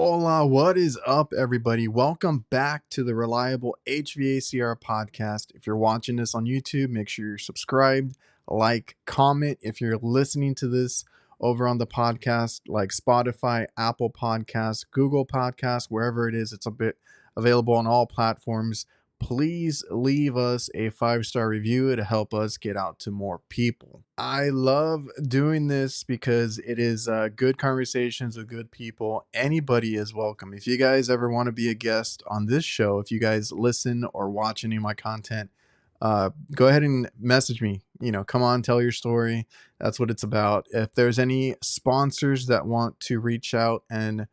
Hola, what is up, everybody? Welcome back to the Reliable HVACR podcast. If you're watching this on YouTube, make sure you're subscribed, like, comment. If you're listening to this over on the podcast, like Spotify, Apple Podcasts, Google Podcasts, wherever it is, it's a bit available on all platforms. Please leave us a 5-star review to help us get out to more people. I love doing this because it is good conversations with good people. Anybody is welcome. If you guys ever want to be a guest on this show, if you guys listen or watch any of my content, go ahead and message me. Come on, tell your story. That's what it's about. If there's any sponsors that want to reach out and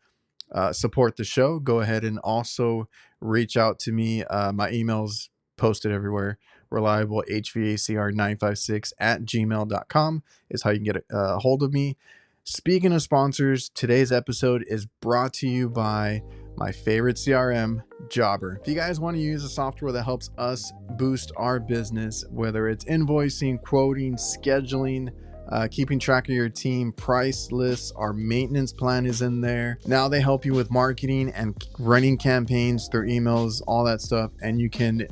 support the show, go ahead and also reach out to me. My email's posted everywhere. reliablehvacr956@gmail.com is how you can get a hold of me. Speaking of sponsors, today's episode is brought to you by my favorite CRM, Jobber. If you guys want to use a software that helps us boost our business, whether it's invoicing, quoting, scheduling, keeping track of your team, price lists, our maintenance plan is in there. Now they help you with marketing and running campaigns through emails, all that stuff. And you can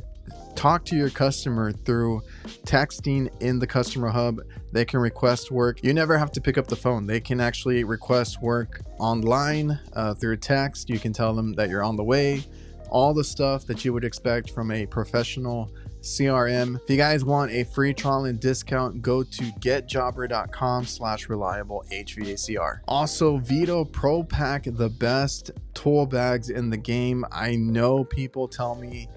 talk to your customer through texting in the customer hub. They can request work. You never have to pick up the phone. They can actually request work online through text. You can tell them that you're on the way. All the stuff that you would expect from a professional CRM. If you guys want a free trial and discount, go to getjobber.com/reliablehvacr. Also, VETO Pro Pack, the best tool bags in the game. I know people tell me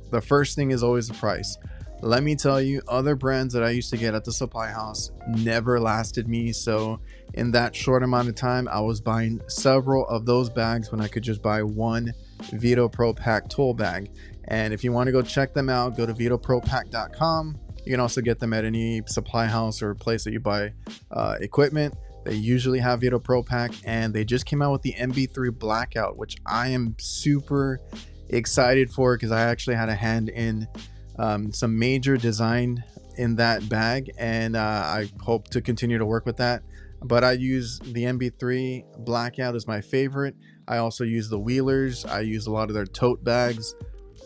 the first thing is always the price. Let me tell you, other brands that I used to get at the supply house never lasted me. So in that short amount of time, I was buying several of those bags when I could just buy one VETO Pro Pack tool bag. And if you want to go check them out, go to vetopropack.com. You can also get them at any supply house or place that you buy equipment. They usually have VETO Pro Pack, and they just came out with the MB3 Blackout, which I am super excited for because I actually had a hand in some major design in that bag, and I hope to continue to work with that. But I use the MB3 Blackout as my favorite. I also use the Wheelers. I use a lot of their tote bags.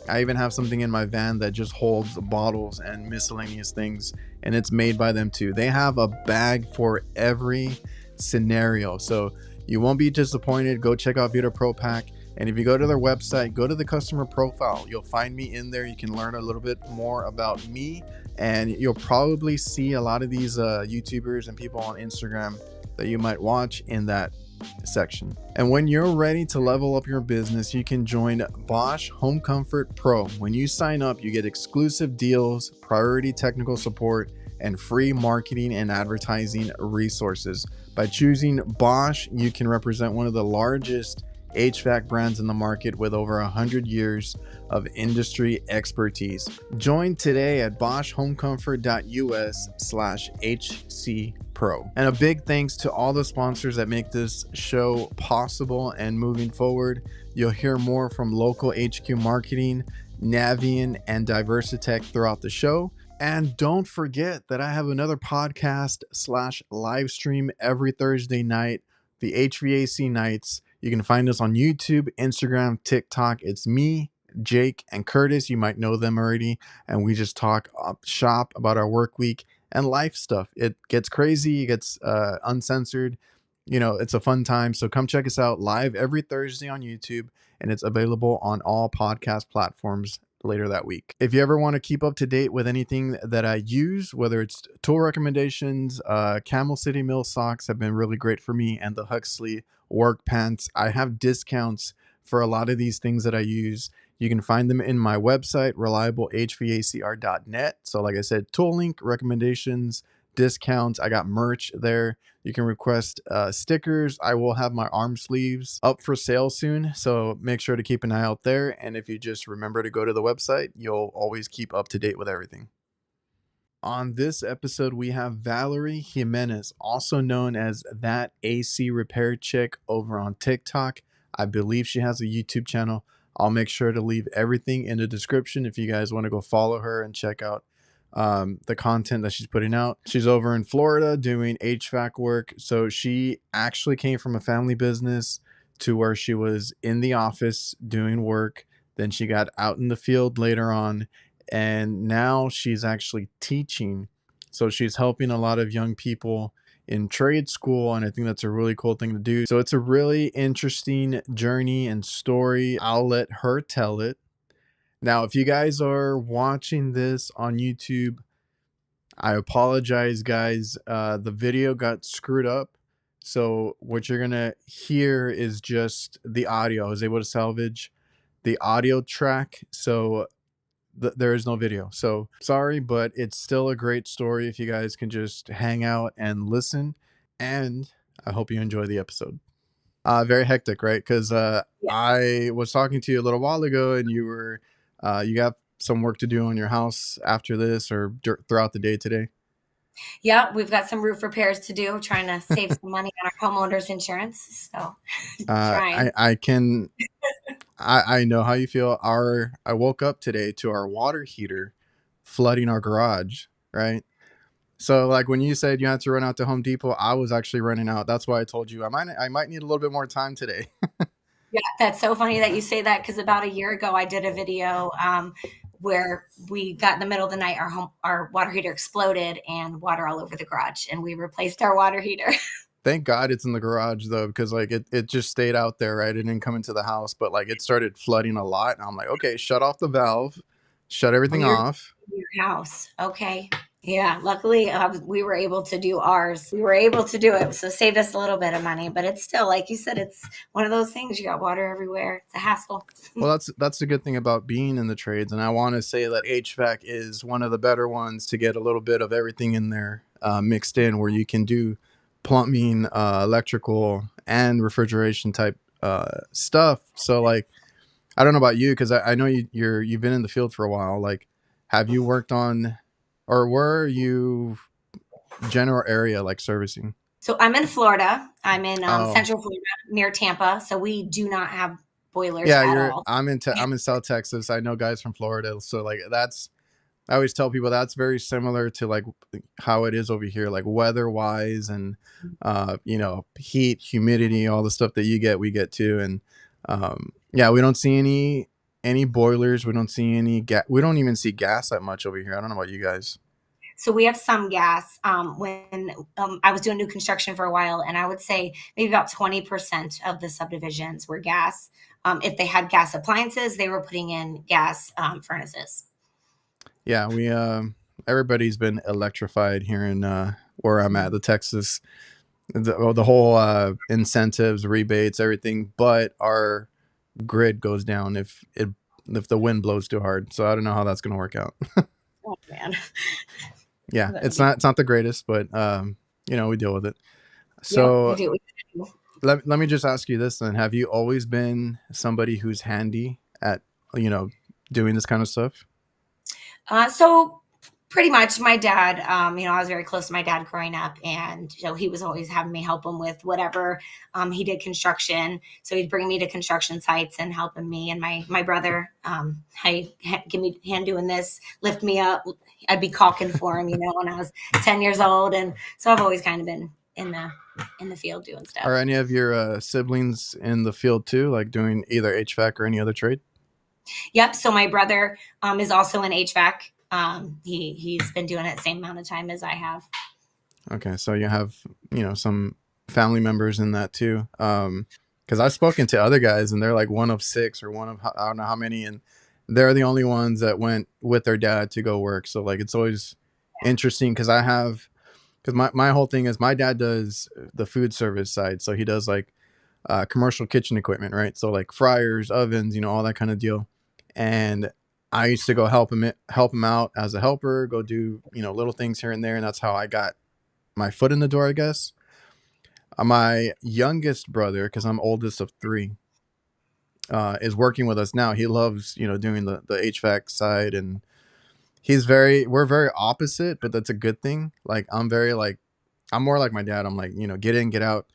I even have something in my van that just holds bottles and miscellaneous things, and it's made by them too. They have a bag for every scenario, so you won't be disappointed. Go check out VETO Pro Pack. And if you go to their website, go to the customer profile, you'll find me in there. You can learn a little bit more about me, and you'll probably see a lot of these YouTubers and people on Instagram that you might watch in that section. And when you're ready to level up your business, you can join BOSCH Home Comfort Pro. When you sign up, you get exclusive deals, priority technical support, and free marketing and advertising resources. By choosing BOSCH, you can represent one of the largest HVAC brands in the market with over 100 years of industry expertise. Join today at boschhomecomfort.us/HC Pro. And a big thanks to all the sponsors that make this show possible and moving forward. You'll hear more from Local HQ Marketing, NAVIEN, and DIVERSITECH throughout the show. And don't forget that I have another podcast/live stream every Thursday night, the HVAC Nights. You can find us on YouTube, Instagram, TikTok. It's me, Jake, and Curtis. You might know them already. And we just talk shop about our work week and life stuff. It gets crazy. It gets uncensored. It's a fun time. So come check us out live every Thursday on YouTube. And it's available on all podcast platforms later that week. If you ever want to keep up to date with anything that I use, whether it's tool recommendations, Camel City Mill socks have been really great for me, and the Huxley work pants. I have discounts for a lot of these things that I use. You can find them in my website, reliablehvacr.net. So like I said, tool link, recommendations, discounts. I got merch there. You can request stickers. I will have my arm sleeves up for sale soon, so make sure to keep an eye out there. And if you just remember to go to the website, you'll always keep up to date with everything. On this episode, we have Valerie Jimenez, also known as That AC Repair Chick, over on TikTok. I believe she has a YouTube channel. I'll make sure to leave everything in the description if you guys want to go follow her and check out the content that she's putting out. She's over in Florida doing HVAC work. So she actually came from a family business to where she was in the office doing work. Then she got out in the field later on, and now she's actually teaching. So she's helping a lot of young people in trade school, and I think that's a really cool thing to do. So it's a really interesting journey and story. I'll let her tell it. Now, if you guys are watching this on YouTube, I apologize, guys. The video got screwed up. So what you're gonna hear is just the audio. I was able to salvage the audio track, so there is no video. So sorry, but it's still a great story if you guys can just hang out and listen. And I hope you enjoy the episode. Very hectic, right? Because Yeah. I was talking to you a little while ago, and you were you got some work to do on your house after this or throughout the day today. Yeah, we've got some roof repairs to do, trying to save some money on our homeowners insurance. So trying. I can I know how you feel. I woke up today to our water heater flooding our garage, right? So like when you said you had to run out to Home Depot, I was actually running out. That's why I told you I might need a little bit more time today. Yeah, that's so funny that you say that because about a year ago I did a video where we got in the middle of the night, our water heater exploded and water all over the garage, and we replaced our water heater. Thank God it's in the garage though, because like it just stayed out there, right? It didn't come into the house, but like it started flooding a lot. And I'm like, okay, shut off the valve, shut Well, everything you're off. in your house, okay? Yeah, luckily we were able to do ours. We were able to do it, so saved us a little bit of money. But it's still, like you said, it's one of those things. You got water everywhere. It's a hassle. Well, that's the good thing about being in the trades, and I want to say that HVAC is one of the better ones to get a little bit of everything in there mixed in, where you can do plumbing, electrical, and refrigeration type stuff. So, like, I don't know about you, because I know you've been in the field for a while. Like, have you worked on, or were you general area like servicing? So I'm in Florida. I'm in Oh, Central Florida near Tampa. So we do not have boilers yeah, at you're. all. I'm in South Texas. I know guys from Florida, so like that's I always tell people that's very similar to like how it is over here, like weather wise and heat, humidity, all the stuff that you get, we get too. And yeah, we don't see any boilers. We don't see any gas. We don't even see gas that much over here. I don't know about you guys. So we have some gas. When I was doing new construction for a while, and I would say maybe about 20% of the subdivisions were gas. If they had gas appliances, they were putting in gas furnaces. Yeah, we everybody's been electrified here in where I'm at, the Texas, the whole incentives, rebates, everything, but our grid goes down if the wind blows too hard. So I don't know how that's going to work out. Oh man. Yeah, That'd it's be, not the greatest, but we deal with it. yep, we So do. let me just ask you this then. Have you always been somebody who's handy at, you know, doing this kind of stuff? So pretty much my dad, I was very close to my dad growing up, and he was always having me help him with whatever. He did construction, so he'd bring me to construction sites and helping me and my brother. Give me a hand doing this, lift me up. I'd be caulking for him, when I was 10 years old, and so I've always kind of been in the field doing Are stuff. any of your siblings in the field too, like doing either HVAC or any other trade? Yep. So my brother is also in HVAC. He's been doing it the same amount of time as I have. Okay, so you have, some family members in that too. Because I've spoken to other guys and they're like one of six or one of I don't know how many, and they're the only ones that went with their dad to go work. So like it's always interesting because my whole thing is my dad does the food service side, so he does like commercial kitchen equipment, right? So like fryers, ovens, all that kind of deal. And I used to go help him out as a helper, go do little things here and there, and that's how I got my foot in the door, I guess. My youngest brother, because I'm oldest of three, is working with us now. He loves, doing the HVAC side, and we're very opposite, but that's a good thing. Like I'm more like my dad. I'm like, get in, get out,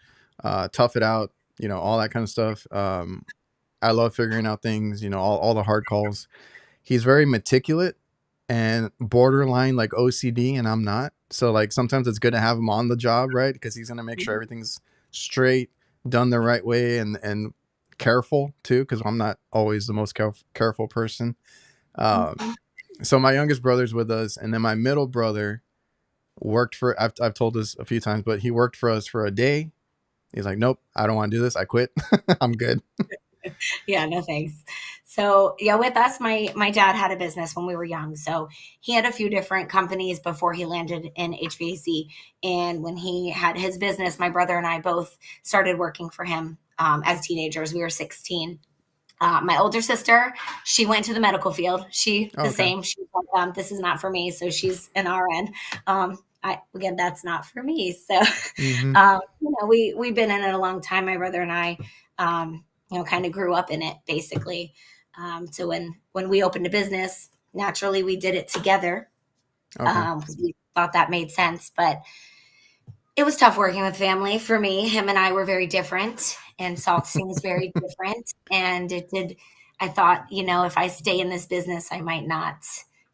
tough it out, all that kind of stuff. I love figuring out things, all the hard calls. He's very meticulous and borderline like OCD, and I'm not. So like sometimes it's good to have him on the job, right? Because he's gonna make sure everything's straight, done the right way, and careful too, because I'm not always the most careful person. Um, Mhm. so my youngest brother's with us, and then my middle brother worked for. I've told this a few times, but he worked for us for a day. He's like, nope, I don't want to do this. I quit. I'm good. Yeah, no thanks. So yeah, with us, my dad had a business when we were young. So he had a few different companies before he landed in HVAC. And when he had his business, my brother and I both started working for him as teenagers. We were 16. My older sister, she went to the medical field. She Oh, the okay. same. She's like, this is not for me. So she's an RN. Again, that's not for me. So, Hmm. we've been in it a long time. My brother and I, kind of grew up in it basically. So when we opened a business, naturally we did it together Okay. because we thought that made sense. But it was tough working with family for me. Him and I were very different and saw things very different. And I thought, if I stay in this business, I might not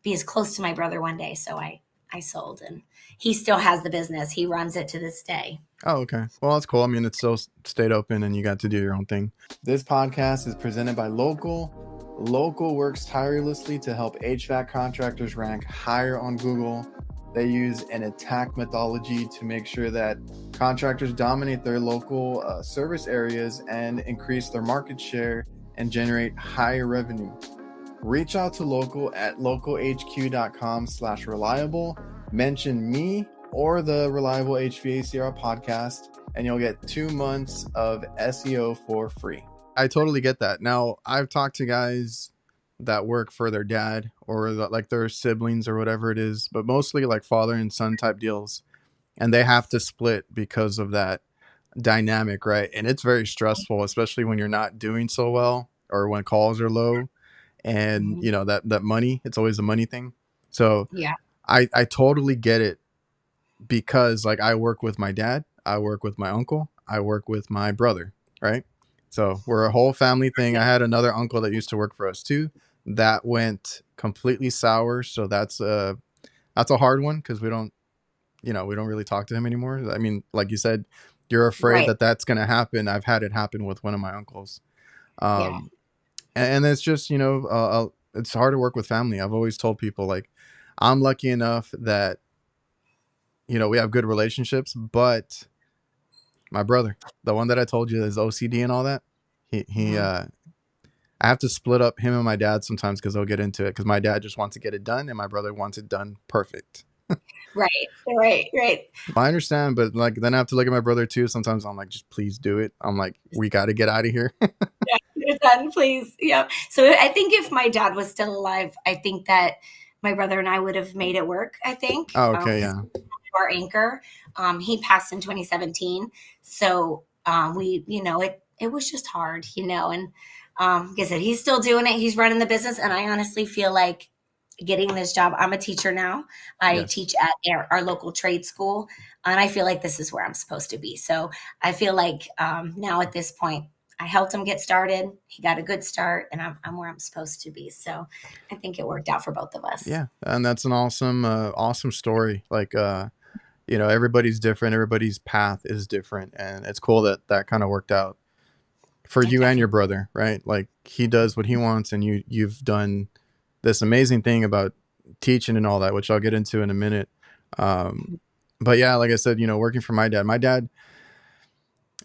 be as close to my brother one day. So I sold, and he still has the business. He runs it to this day. Oh, okay. Well, that's cool. I mean, it's still stayed open and you got to do your own thing. This podcast is presented by Local. Local works tirelessly to help HVAC contractors rank higher on Google. They use an attack methodology to make sure that contractors dominate their local service areas and increase their market share and generate higher revenue. Reach out to Local at localhq.com/reliable. Mention me or the Reliable HVACR podcast, and you'll get 2 months of SEO for free. I totally get that. Now, I've talked to guys that work for their dad or like their siblings or whatever it is, but mostly like father and son type deals. And they have to split because of that dynamic, right? And it's very stressful, especially when you're not doing so well or when calls are low. And Mhm. that money, it's always a money thing. So Yeah. I totally get it, because like I work with my dad, I work with my uncle, I work with my brother, right? So we're a whole family thing. I had another uncle that used to work for us too. That went completely sour. So that's a hard one, because we don't really talk to him anymore. I mean, like you said, you're afraid Right. that that's going to happen. I've had it happen with one of my uncles. Yeah. Um, and it's just, it's hard to work with family. I've always told people, like, I'm lucky enough that, we have good relationships, but my brother, the one that I told you is OCD and all that, Mhm. I have to split up him and my dad sometimes because they'll get into it, because my dad just wants to get it done and my brother wants it done perfect. Right. Right. Right. I understand, but like then I have to look at my brother too. Sometimes I'm like, just please do it. I'm like, we got to get out of here. Yeah, you're done, please. Yeah. So I think if my dad was still alive, I think that my brother and I would have made it work. I think Oh, okay, 'cause yeah, our anchor, he passed in 2017, so it was just hard, and like I said, he's still doing it. He's running the business, and I honestly feel like getting this job. I'm a teacher now. I yes, teach at our local trade school, and I feel like this is where I'm supposed to be. So I feel like now at this point, I helped him get started. He got a good start, and I'm where I'm supposed to be. So I think it worked out for both of us. yeah, and that's an awesome story. Like, everybody's different, everybody's path is different, and it's cool that that kind of worked out for It you and your definitely. brother, right? Like he does what he wants, and you've done this amazing thing about teaching and all that, which I'll get into in a minute. Um, but yeah, like I said, working for my dad,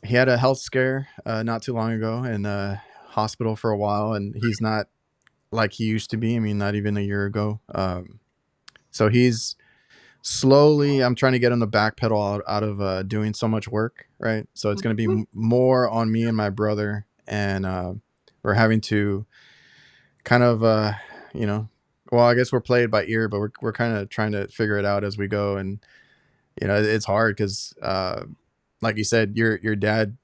he had a health scare not too long ago in a hospital for a while, and he's not like he used to be. I mean, not even a year ago. So he's slowly, I'm trying to get him to backpedal out of doing so much work, right? So it's going to be Mhm. more on me and my brother, and we're having to kind of, you know, well, I guess we're played by ear, but we're kind of trying to figure it out as we go. And it's hard because, like you said, your dad,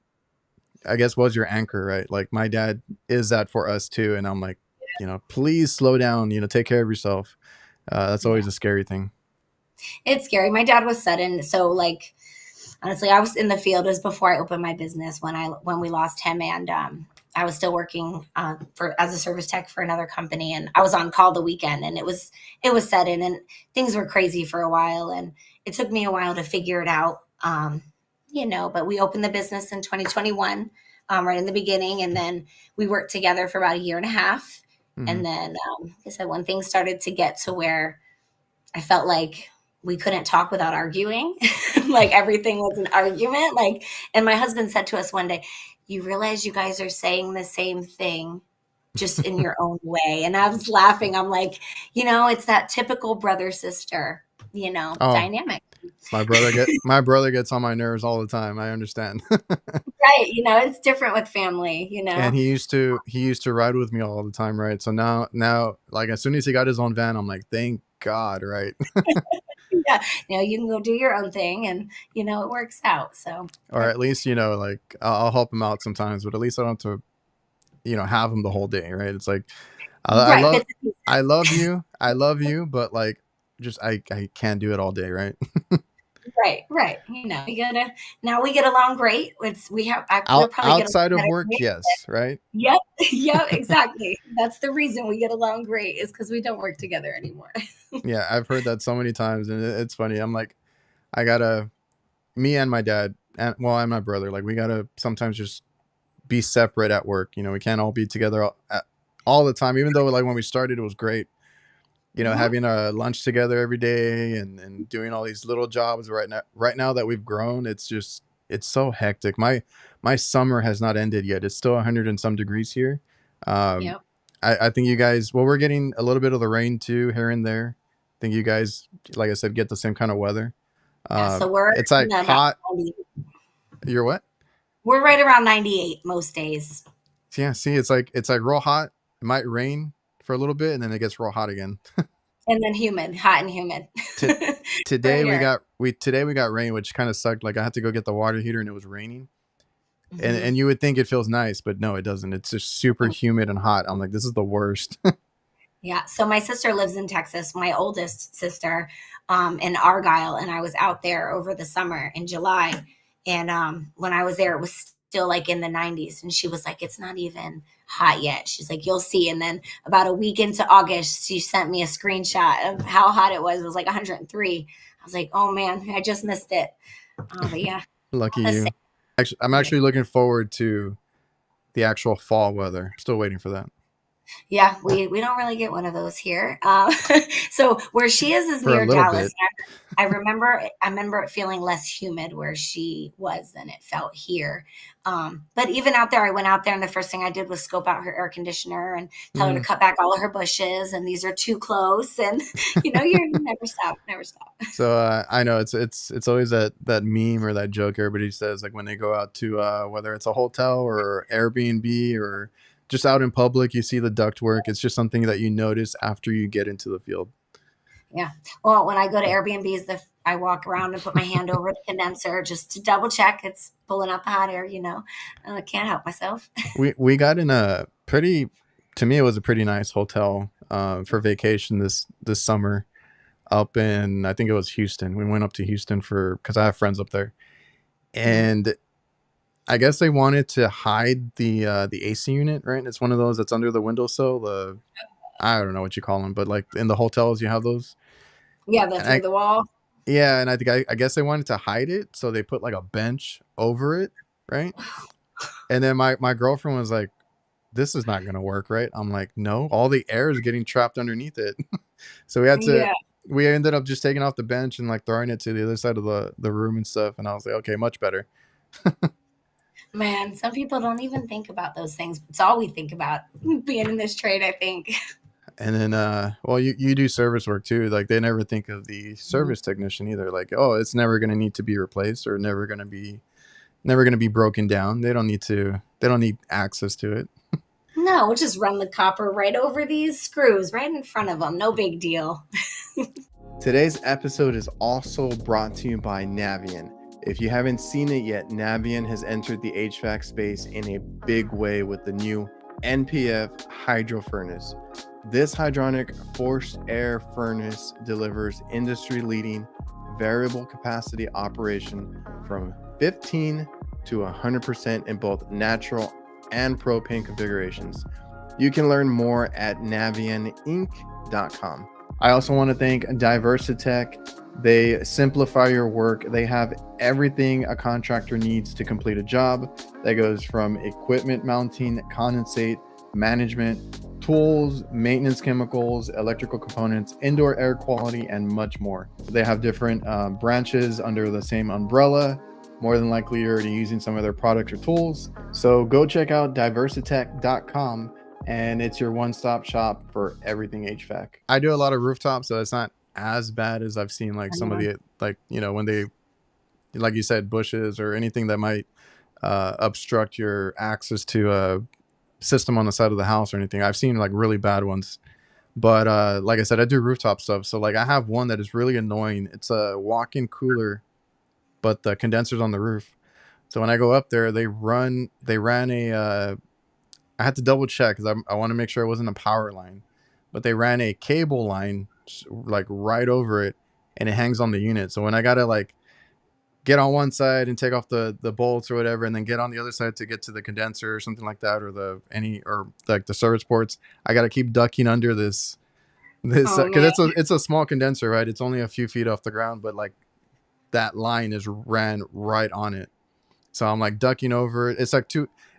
I guess, was your anchor, right? Like my dad is that for us too, and I'm like, please slow down, take care of yourself. That's Yeah. always a scary thing. It's scary. My dad was sudden, so like honestly, I was in the field. It was before I opened my business when we lost him, and I was still working for as a service tech for another company, and I was on call the weekend, and it was sudden, and things were crazy for a while, and it took me a while to figure it out. But we opened the business in 2021. right in the beginning. And then we worked together for about a year and a half. Mm-hmm. And then, like I said, when things started to get to where I felt like we couldn't talk without arguing, like everything was an argument. Like, and my husband said to us one day, "You realize you guys are saying the same thing, just in your own way." And I was laughing. I'm like, it's that typical brother sister, Oh, dynamic. my brother gets on my nerves all the time. I understand. Right. It's different with family, And he used to ride with me all the time, right? So now like as soon as he got his own van, I'm like, thank God, right? Yeah. You can go do your own thing and, it works out. So, Or at least, like I'll help him out sometimes, but at least I don't have to, have him the whole day, right? It's like I right. love I love you, but like just I can't do it all day, right? Right. Now we get along great. We'll probably get Outside along of better. work, yes, right? Yep. Yep. Exactly. That's the reason we get along great, is because we don't work together anymore. Yeah, I've heard that so many times, and it's funny. I'm like, I gotta, me and my dad, and and my brother, like we gotta sometimes just be separate at work. We can't all be together all the time. Even though like when we started, it was great. Mhm. Having a lunch together every day and doing all these little jobs. Right now that we've grown, it's so hectic. My summer has not ended yet. It's still 100 and some degrees here. Um, Yep. I think you guys, well, we're getting a little bit of the rain too here and there. I think you guys, like I said, get the same kind of weather. Yeah. So we're It's like about hot. 90. You're what? We're right around 98 most days. Yeah. See, it's like real hot. It might rain for a little bit and then it gets real hot again. And then humid, hot and humid. To, Right today here. we got rain, which kind of sucked. Like I had to go get the water heater and it was raining. And Mhm. and you would think it feels nice, but no, it doesn't. It's just super humid and hot. I'm like, this is the worst. Yeah. So my sister lives in Texas, my oldest sister, in Argyle, and I was out there over the summer in July. And when I was there, it was still like in the 90s. And she was like, "It's not even hot yet." She's like, "You'll see." And then about a week into August, she sent me a screenshot of how hot it was. It was like 103. I was like, "Oh man, I just missed it." But yeah, Lucky the same. you. Actually, I'm actually looking forward to the actual fall weather. Still waiting for that. Yeah, we don't really get one of those here. So where she is For a near little Dallas. bit. I remember it feeling less humid where she was than it felt here. But even out there, I went out there and the first thing I did was scope out her air conditioner and tell her to Mm. cut back all of her bushes. And these are too close. And you never stop, never stop. So I know it's always that meme or that joke everybody says like when they go out to whether it's a hotel or Airbnb or just out in public, you see the ductwork. It's just something that you notice after you get into the field. Yeah. Well, when I go to Airbnbs, I walk around and put my hand over the condenser just to double check it's pulling out the hot air. I can't help myself. We got in a pretty, to me it was a pretty nice hotel for vacation this summer up in, I think it was Houston. We went up to Houston because I have friends up there, Mhm. and I guess they wanted to hide the AC unit, right? It's one of those that's under the windowsill. I don't know what you call them, but like in the hotels you have those. Yeah, the And through the wall. and I think I guess they wanted to hide it, so they put like a bench over it, right? And then my girlfriend was like, "This is not gonna work, right?" I'm like, "No, all the air is getting trapped underneath it." So Yeah, we ended up just taking off the bench and like throwing it to the other side of the room and stuff. And I was like, okay, much better. man, some people don't even think about those things. It's all we think about being in this trade, I think. And then, well, you do service work too. Like they never think of the Mhm. service technician either. Like, oh, it's never going to need to be replaced or never going to be broken down. They don't need access to it. No, we'll just run the copper right over these screws right in front of them. No big deal. Today's episode is also brought to you by NAVIEN. If you haven't seen it yet, NAVIEN has entered the HVAC space in a big way with the new NPF hydro furnace. This hydronic forced air furnace delivers industry-leading variable capacity operation from 15 to 100% in both natural and propane configurations. You can learn more at navieninc.com. I also want to thank DIVERSITECH. They simplify your work. They have everything a contractor needs to complete a job. That goes from equipment mounting, condensate, management, tools, maintenance chemicals, electrical components, indoor air quality, and much more. They have different branches under the same umbrella. More than likely, you're already using some of their products or tools. So go check out DIVERSITECH.com, and it's your one-stop shop for everything HVAC. I do a lot of rooftops, so it's not as bad as I've seen like some of the, like, you know, when they, like you said, bushes or anything that might obstruct your access to a system on the side of the house or anything. I've seen like really bad ones. But like I said, I do rooftop stuff. So like I have one that is really annoying. It's a walk-in cooler, but the condenser's on the roof. So when I go up there, they ran a I had to double check because I want to make sure it wasn't a power line, but they ran a cable line like right over it, and it hangs on the unit. So when I gotta like get on one side and take off the bolts or whatever, and then get on the other side to get to the condenser or something like that, or or like the service ports, I gotta keep ducking under this because it's a small condenser, right? It's only a few feet off the ground, but like that line is ran right on it. So I'm like ducking over it. It's like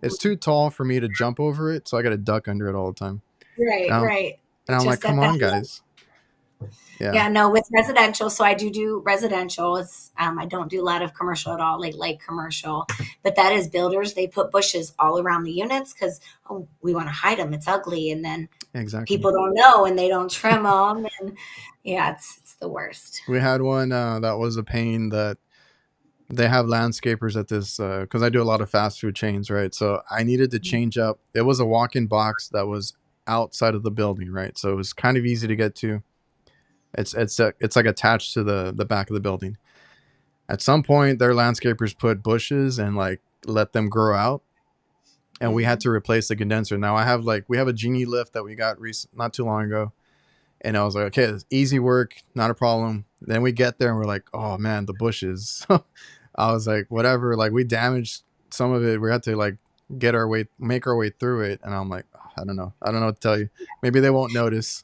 it's too tall for me to jump over it, so I got to duck under it all the time. Right, right. And I'm like, come on, guys. Yeah, no, with residential. So I do residential. It's I don't do a lot of commercial at all, like light commercial. But that is builders. They put bushes all around the units because we want to hide them. It's ugly, and then people don't know and they don't trim them. And yeah, it's the worst. We had one that was a pain that they have landscapers at this because I do a lot of fast food chains, right? So I needed to change up. It was a walk-in box that was outside of the building, right? So it was kind of easy to get to. It's like attached to the back of the building. At some point, their landscapers put bushes and like let them grow out, and we had to replace the condenser. Now we have a Genie lift that we got not too long ago, and I was like, okay, it's easy work, not a problem. Then we get there and we're like, oh man, the bushes. I was like, whatever. Like we damaged some of it. We had to like make our way through it, and I'm like, oh, I don't know what to tell you. Maybe they won't notice.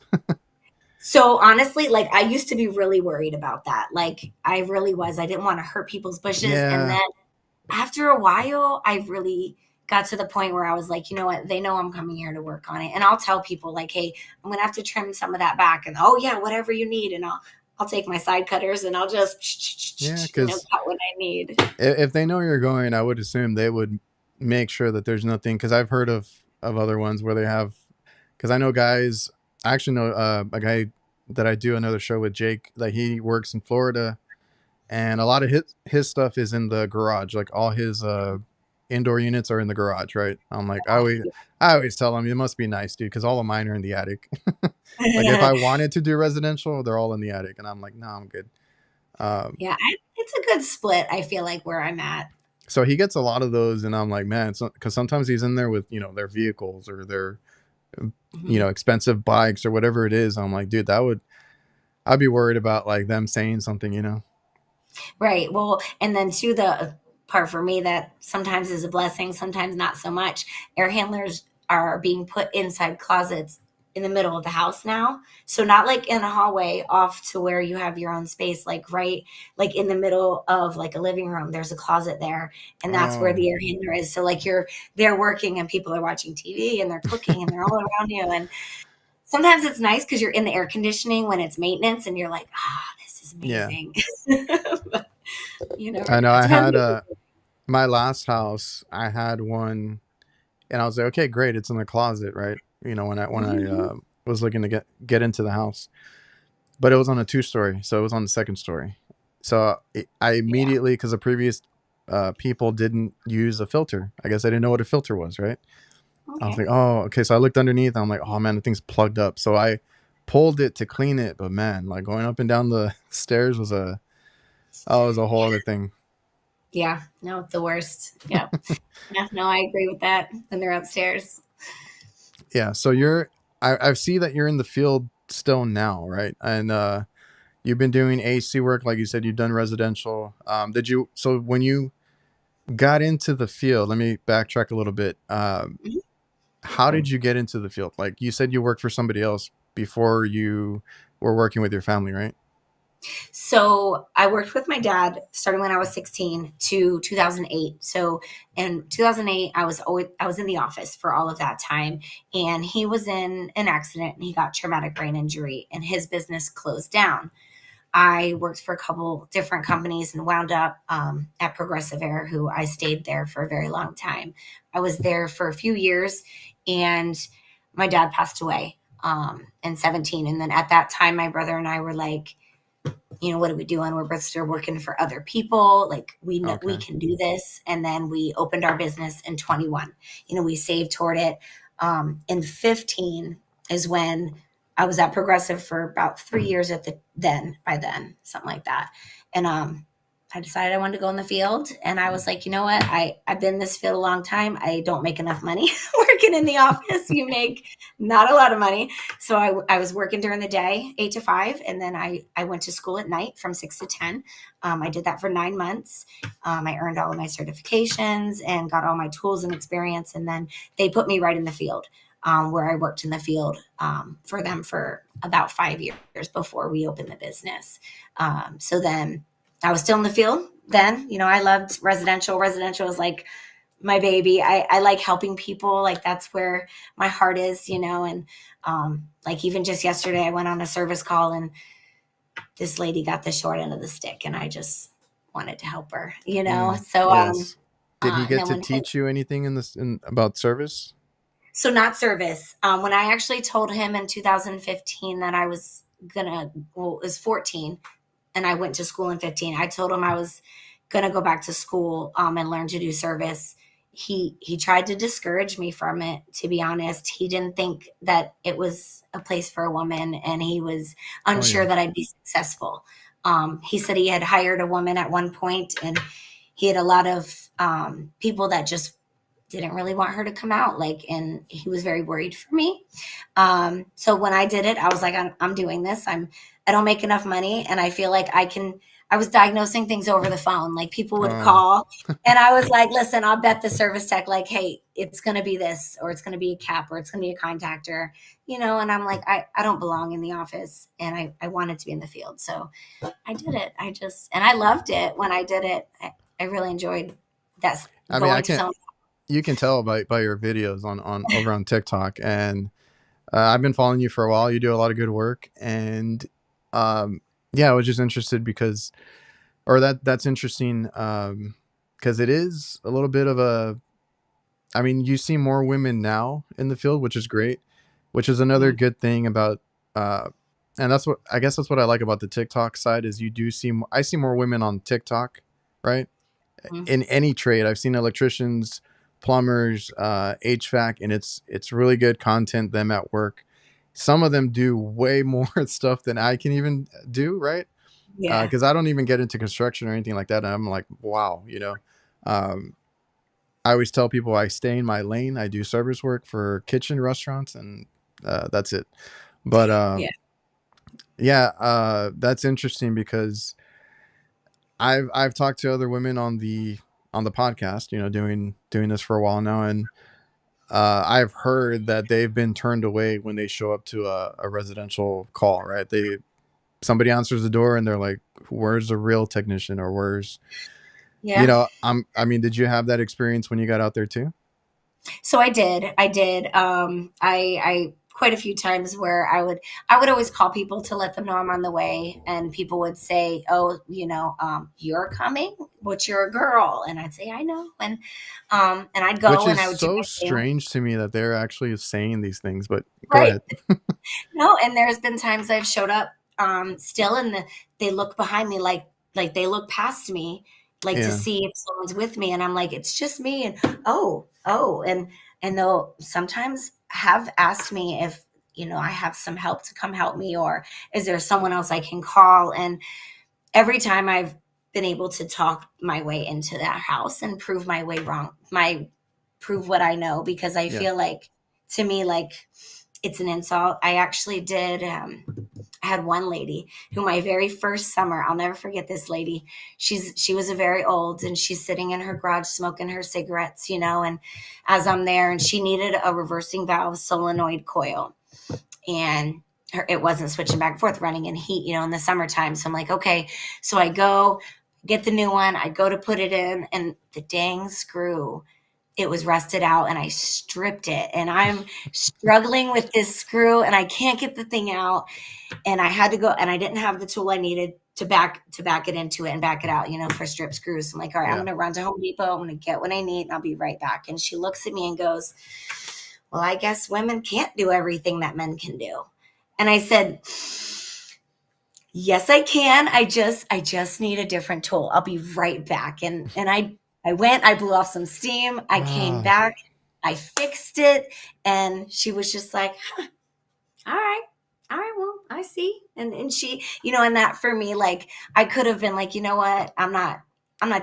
So honestly, like I used to be really worried about that. Like I really was. I didn't want to hurt people's bushes. Yeah. And then after a while, I really got to the point where I was like, you know what? They know I'm coming here to work on it. And I'll tell people like, hey, I'm going to have to trim some of that back. And oh yeah, whatever you need. And I'll take my side cutters and I'll just cut what I need. If they know you're going, I would assume they would make sure that there's nothing. Because I've heard of other ones where they have, because I know guys. I actually know a guy that I do another show with, Jake, that he works in Florida, and a lot of his stuff is in the garage. Like all his indoor units are in the garage, right? I'm like, I always tell him, you must be nice, dude, because all of mine are in the attic. Like if I wanted to do residential, they're all in the attic, and I'm like, no, I'm good. Yeah, it's a good split, I feel like, where I'm at. So he gets a lot of those, and I'm like, man, because sometimes he's in there with their vehicles or their expensive bikes or whatever it is. I'm like, dude, I'd be worried about like them saying something. Right. Well, and then too, the part for me that sometimes is a blessing, sometimes not so much. Air handlers are being put inside closets in the middle of the house now. So not like in a hallway off to where you have your own space, like right, like in the middle of like a living room, there's a closet there, and that's where the air handler is. So like they're working and people are watching TV and they're cooking and they're all around you. And sometimes it's nice because you're in the air conditioning when it's maintenance and you're like, this is amazing. Yeah. But, I know I had my last house, I had one, and I was like, okay, great, it's in the closet, right? When I was looking to get into the house, but it was on a 2-story, so it was on the 2nd story. So I immediately, because the previous people didn't use a filter. I guess I didn't know what a filter was, right? Okay. I was like, oh, okay. So I looked underneath. I'm like, oh man, the thing's plugged up. So I pulled it to clean it, but man, like going up and down the stairs was a whole other thing. Yeah, no, it's the worst. Yeah, yeah, no, I agree with that. When they're upstairs. Yeah, so I see that you're in the field still now, right? And you've been doing AC work, like you said, you've done residential. So when you got into the field, let me backtrack a little bit. How did you get into the field? Like you said, you worked for somebody else before you were working with your family, right? So I worked with my dad starting when I was 16 to 2008. So in 2008, I was in the office for all of that time, and he was in an accident and he got traumatic brain injury, and his business closed down. I worked for a couple different companies and wound up at PROSREPS, who I stayed there for a very long time. I was there for a few years, and my dad passed away in 17. And then at that time, my brother and I were like, what are we doing? We're both still working for other people. Like we know we Okay. can do this. And then we opened our business in 21. We saved toward it. In 15 is when I was at Progressive for about 3 years by then, something like that. And I decided I wanted to go in the field, and I was like, you know what? I've been in this field a long time. I don't make enough money working in the office. You make not a lot of money. So I was working during the day, 8 to 5. And then I went to school at night from 6 to 10. I did that for 9 months. I earned all of my certifications and got all my tools and experience. And then they put me right in the field, where I worked in the field for them for about 5 years before we opened the business. So then I was still in the field then. I loved residential. Residential was like my baby. I like helping people. Like that's where my heart is, and like even just yesterday I went on a service call and this lady got the short end of the stick and I just wanted to help her, So Yes. Did he and get then to when teach you anything about service? so not service. When I actually told him in 2015 that I was it was 14 and I went to school in 15. I told him I was going to go back to school and learn to do service. He tried to discourage me from it, to be honest. He didn't think that it was a place for a woman, and he was Oh unsure yeah. that I'd be successful. He said he had hired a woman at one point, and he had a lot of people that just didn't really want her to come out, and he was very worried for me. So when I did it, I was like, I'm doing this. I don't make enough money, and I feel like I was diagnosing things over the phone. Like people would Oh, call and I was like, listen, I'll bet the service tech, like, hey, it's going to be this, or it's going to be a cap, or it's going to be a contractor, and I'm like, I don't belong in the office, and I wanted to be in the field. So I did it. And I loved it when I did it. I really enjoyed that, I mean, I going to can some. you can tell by your videos on over on TikTok, and I've been following you for a while. You do a lot of good work, and yeah, I was just interested because, or that's interesting, because it is a little bit of a. I mean, you see more women now in the field, which is great, which is another Mhm. good thing about, and that's what I guess that's what I like about the TikTok side is you do see I see more women on TikTok, right? Mhm. In any trade. I've seen electricians, plumbers, HVAC, and it's really good content. Them at work, some of them do way more stuff than I can even do, right? Yeah. Because I don't even get into construction or anything like that. And I'm like, wow, Um, I always tell people I stay in my lane. I do service work for kitchen restaurants, and that's it. But Yeah. yeah, that's interesting because I've talked to other women on the podcast, doing this for a while now, and I've heard that they've been turned away when they show up to a residential call, right? Somebody answers the door and they're like, "Where's the real technician?" Or "Where's Yeah. I mean, did you have that experience when you got out there too? So I did. I did. I quite a few times where I would always call people to let them know I'm on the way, and people would say, "Oh, you're coming, but you're a girl," and I'd say, "I know," and I'd Which go and is I would do so my thing. strange to me that they're actually saying these things. But go Right. ahead. No, and there's been times I've showed up still, and they look behind me, like they look past me, like to Yeah. see if someone's with me, and I'm like, it's just me. And oh, and they'll sometimes have asked me if I have some help to come help me, or is there someone else I can call. And every time I've been able to talk my way into that house and prove my way wrong, my prove what I know, because I Yeah. feel like, to me, like it's an insult. I actually did. I had one lady who, my very first summer, I'll never forget this lady. She was a very old, and she's sitting in her garage smoking her cigarettes, and as I'm there, and she needed a reversing valve solenoid coil. And it wasn't switching back and forth, running in heat, in the summertime. So I'm like, okay. So I go get the new one. I go to put it in, and the dang screw, it was rusted out, and I stripped it, and I'm struggling with this screw, and I can't get the thing out. And I had to go, and I didn't have the tool I needed to back it into it and back it out, for strip screws. So I'm like, all right, I'm going to run to Home Depot. I'm going to get what I need, and I'll be right back. And she looks at me and goes, well, I guess women can't do everything that men can do. And I said, yes, I can. I just need a different tool. I'll be right back. And I went, I blew off some steam. I came back, I fixed it. And she was just like, huh, all right, well, I see. And she, and that for me, like, I could have been like, you know what? I'm not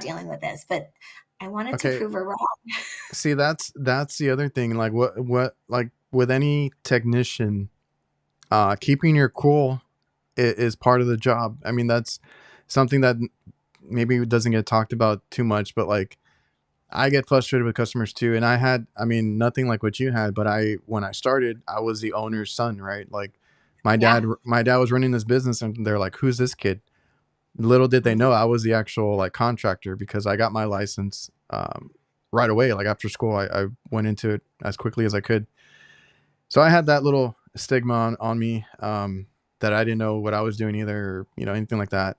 dealing with this, but I wanted to prove her wrong. See, that's the other thing. Like what, like with any technician, keeping your cool is part of the job. I mean, that's something that maybe doesn't get talked about too much, but like, I get frustrated with customers too. And I mean, nothing like what you had, but when I started, I was the owner's son, right? Like my dad was running this business, and they're like, who's this kid? Little did they know I was the actual like contractor, because I got my license right away. Like after school, I went into it as quickly as I could. So I had that little stigma on me, that I didn't know what I was doing either, or, anything like that.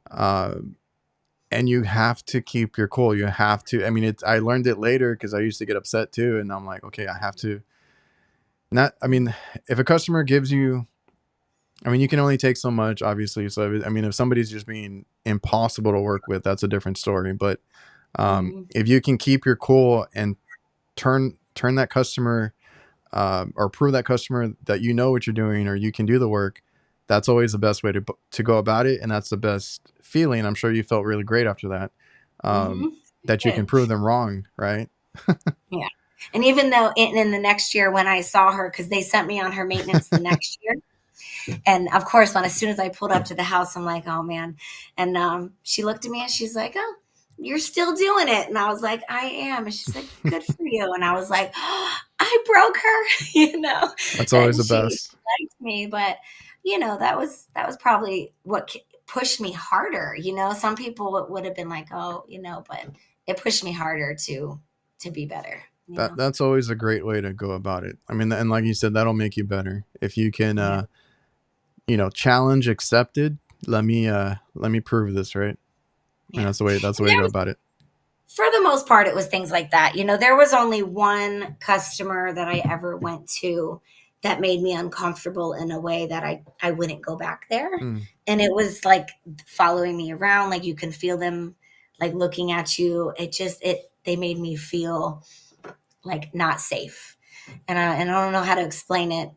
And you have to keep your cool. You have to, I mean, I learned it later because I used to get upset too. And I'm like, okay, I have to if a customer gives you, you can only take so much, obviously. So, if somebody's just being impossible to work with, that's a different story. But if you can keep your cool and turn that customer, or prove that customer that you know what you're doing, or you can do the work, that's always the best way to go about it. And that's the best feeling. I'm sure you felt really great after that, that you can prove them wrong. Right. Yeah. And even though in the next year when I saw her, because they sent me on her maintenance the next year. And of course, as soon as I pulled up to the house, I'm like, oh man. And she looked at me and she's like, oh, you're still doing it. And I was like, I am. And she's like, good for you. And I was like, oh, I broke her, That's always the best. She liked me, but that was probably what pushed me harder. Some people would have been like, oh, but it pushed me harder to be better. That's always a great way to go about it. I mean, and like you said, that'll make you better if you can, challenge accepted. Let me prove this, right? Yeah. And that's the way to go about it. For the most part, it was things like that. There was only one customer that I ever went to that made me uncomfortable in a way that I wouldn't go back there. And it was like following me around. Like you can feel them like looking at you. They made me feel like not safe. And I don't know how to explain it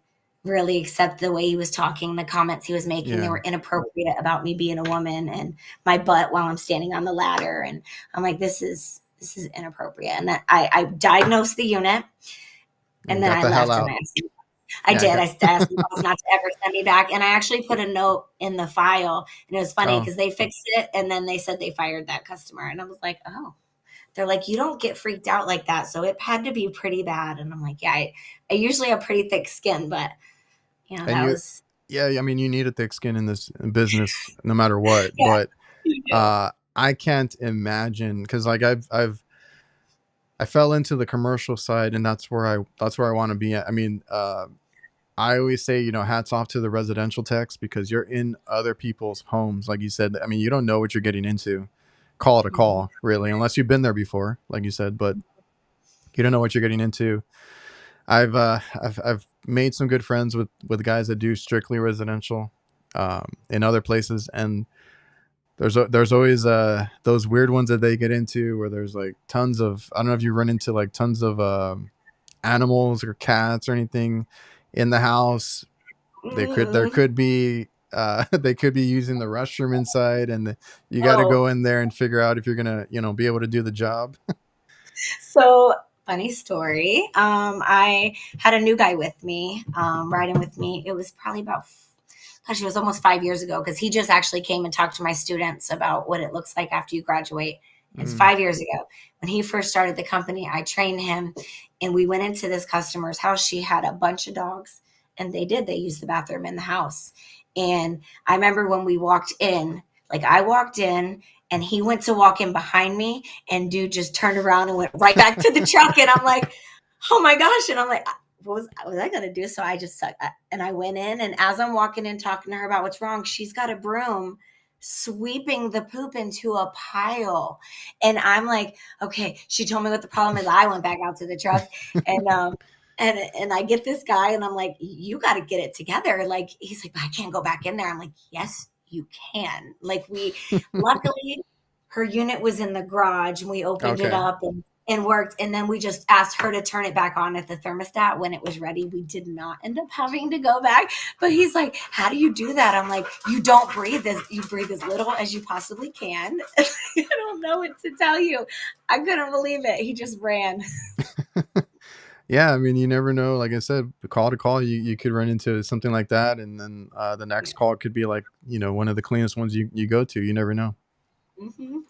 really, except the way he was talking, the comments he was making, they were inappropriate about me being a woman and my butt while I'm standing on the ladder. And I'm like, this is inappropriate. And then I diagnosed the unit, and then I left. I did. I asked my boss not to ever send me back. And I actually put a note in the file, and it was funny because they fixed it, and then they said they fired that customer. And I was like, oh. They're like, you don't get freaked out like that. So it had to be pretty bad. And I'm like, yeah, I usually have pretty thick skin, but yeah, I mean, you need a thick skin in this business no matter what. But I can't imagine, because like I fell into the commercial side, and that's where I want to be at. I mean, I always say, hats off to the residential techs, because you're in other people's homes. Like you said, I mean, you don't know what you're getting into. Call it a call, really, unless you've been there before, like you said, but you don't know what you're getting into. I've made some good friends with guys that do strictly residential in other places, and there's always those weird ones that they get into where there's like tons of, I don't know if you run into like tons of animals or cats or anything in the house. There could be they could be using the restroom inside, and you got to go in there and figure out if you're gonna be able to do the job. So funny story. I had a new guy with me, riding with me. It was probably it was almost 5 years ago, because he just actually came and talked to my students about what it looks like after you graduate. It's 5 years ago. When he first started the company, I trained him, and we went into this customer's house. She had a bunch of dogs And they did. They used the bathroom in the house. And I remember when we walked in, like I walked in and he went to walk in behind me, and dude just turned around and went right back to the truck. And I'm like, oh my gosh. And I'm like, what was I going to do? So I just sucked. And I went in, and as I'm walking in talking to her about what's wrong, she's got a broom sweeping the poop into a pile. And I'm like, okay, she told me what the problem is. I went back out to the truck, and and I get this guy, and I'm like, you got to get it together. Like, he's like, I can't go back in there. I'm like, yes, you can. Like, luckily her unit was in the garage, and we opened it Okay. up and worked. And then we just asked her to turn it back on at the thermostat when it was ready. We did not end up having to go back. But he's like, how do you do that? I'm like, you don't breathe you breathe as little as you possibly can. I don't know what to tell you. I couldn't believe it. He just ran. Yeah, I mean, you never know. Like I said, call to call, you could run into something like that, and then the next call could be like, one of the cleanest ones you go to. You never know.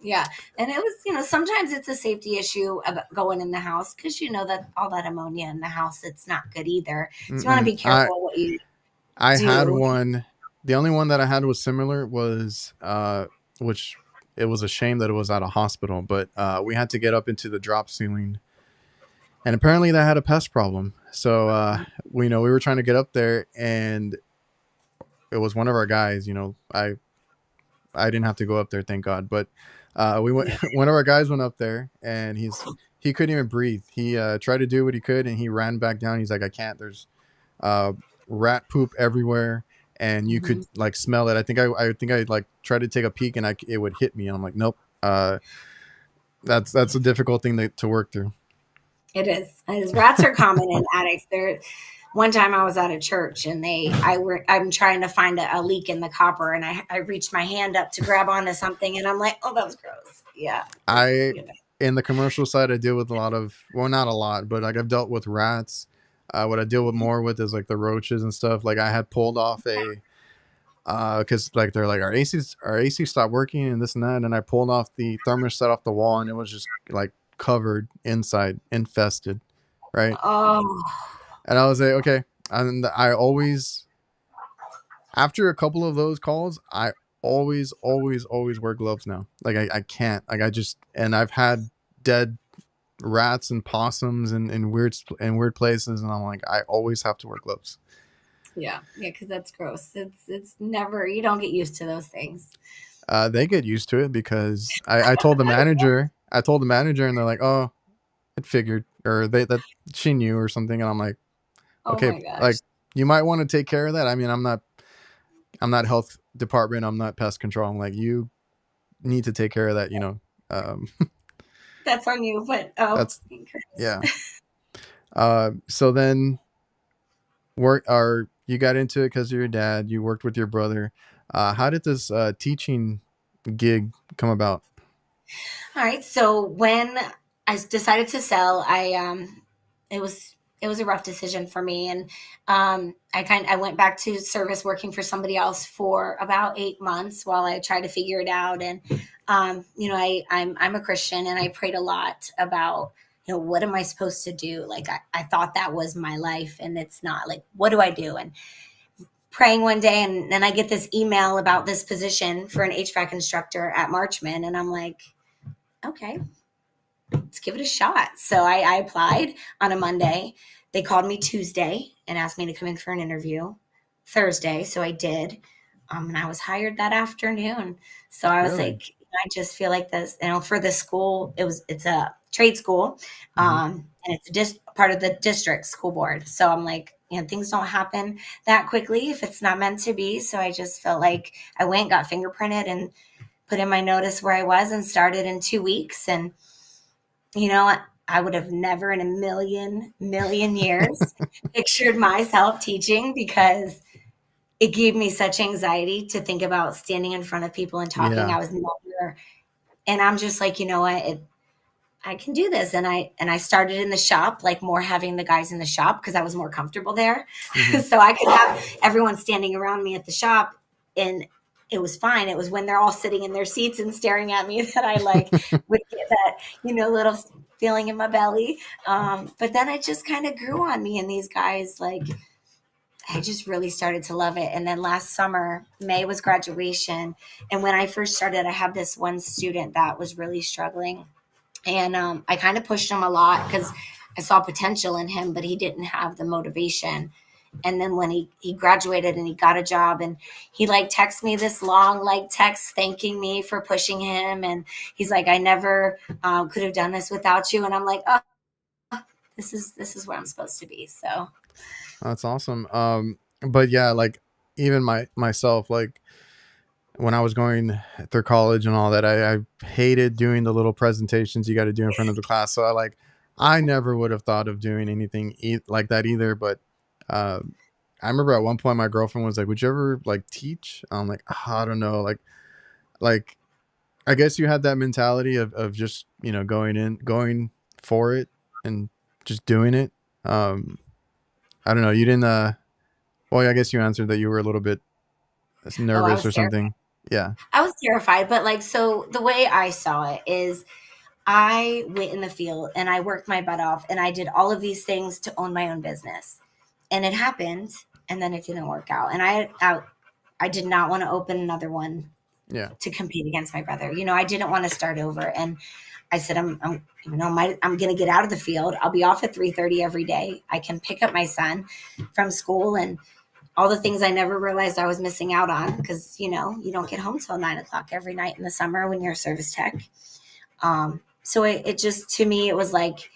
Yeah. And it was, sometimes it's a safety issue about going in the house, because that all that ammonia in the house, it's not good either. So you want to Mm-mm. be careful what you I had do. one. The only one that I had was similar was which it was a shame that it was at a hospital, but we had to get up into the drop ceiling, and apparently that had a pest problem. So we were trying to get up there, and it was one of our guys. I didn't have to go up there, thank God. But we went. Yeah. One of our guys went up there, and he couldn't even breathe. He tried to do what he could, and he ran back down. He's like, I can't. There's uh, rat poop everywhere, and you could Mhm. like smell it. I think I like tried to take a peek, and it would hit me, and I'm like, nope. That's a difficult thing to work through. It is. Rats are common in attics. One time I was at a church, and I'm trying to find a leak in the copper, and I reached my hand up to grab onto something, and I'm like, oh, that was gross. Yeah. I You know. In the commercial side, I deal with a lot of, well, not a lot, but like I've dealt with rats. What I deal with more with is like the roaches and stuff. Like I had pulled off a because like they're like our AC stopped working and this and that, and I pulled off the thermostat off the wall, and it was just like covered inside, infested, right? Oh, And I was like, okay. And I always, after a couple of those calls, I always wear gloves now. Like I can't, like I just, and I've had dead rats and possums and weird places, and I'm like, I always have to wear gloves. yeah. Yeah, because that's gross. It's never, you don't get used to those things. They get used to it because I told the manager, and they're like, oh, it figured, or that she knew or something, and I'm like, Oh okay, my gosh. like you might want to take care of that. I mean, I'm not health department, I'm not pest control. I'm like, you need to take care of that. Um, That's on you, but oh, that's Chris. yeah. So then you got into it because of your dad. You worked with your brother. How did this teaching gig come about? All right. So when I decided to sell, it was a rough decision for me, and I went back to service, working for somebody else for about 8 months while I tried to figure it out. And I'm a Christian, and I prayed a lot about, what am I supposed to do? Like I thought that was my life, and it's not. Like, what do I do? And praying one day, and then I get this email about this position for an HVAC instructor at Marchman, and I'm like, okay, let's give it a shot. So I applied on a Monday. They called me Tuesday and asked me to come in for an interview Thursday. So I did. And I was hired that afternoon. So I was Really? like, I just feel like this, for the school, it's a trade school. Hmm. And it's just part of the district school board. So I'm like, things don't happen that quickly if it's not meant to be. So I just felt like I went, got fingerprinted, and put in my notice where I was, and started in 2 weeks. And I would have never in a million years pictured myself teaching, because it gave me such anxiety to think about standing in front of people and talking. Yeah. I was never, and I'm just like, you know what, I can do this. And I started in the shop, like more having the guys in the shop, because I was more comfortable there. Hmm. So I could have everyone standing around me at the shop, and it was fine. It was when they're all sitting in their seats and staring at me that I like would get that, little feeling in my belly. But then it just kind of grew on me. And these guys, like, I just really started to love it. And then last summer, May was graduation. And when I first started, I had this one student that was really struggling. And I kind of pushed him a lot because I saw potential in him, but he didn't have the motivation. And then when he graduated and he got a job, and he like texted me this long like text thanking me for pushing him, and he's like, I never could have done this without you. And I'm like, oh, this is where I'm supposed to be. So That's awesome. But yeah, like even myself, like when I was going through college and all that, I hated doing the little presentations you got to do in front of the class. So I never would have thought of doing anything like that either. But uh, I remember at one point my girlfriend was like, "Would you ever like teach?" I'm like, "Ah, I don't know." Like I guess you had that mentality of just going for it and just doing it. Um, I don't know. You didn't. Well, I guess you answered that you were a little bit oh, I nervous was or terrified. something. Yeah. I was terrified, but like, so the way I saw it is I went in the field and I worked my butt off and I did all of these things to own my own business. And it happened and then it didn't work out. And I did not want to open another one Yeah. to compete against my brother. I didn't want to start over. And I said, I'm going to get out of the field. I'll be off at 3:30 every day. I can pick up my son from school and all the things I never realized I was missing out on because, you don't get home till 9 o'clock every night in the summer when you're a service tech. So it just, to me, it was like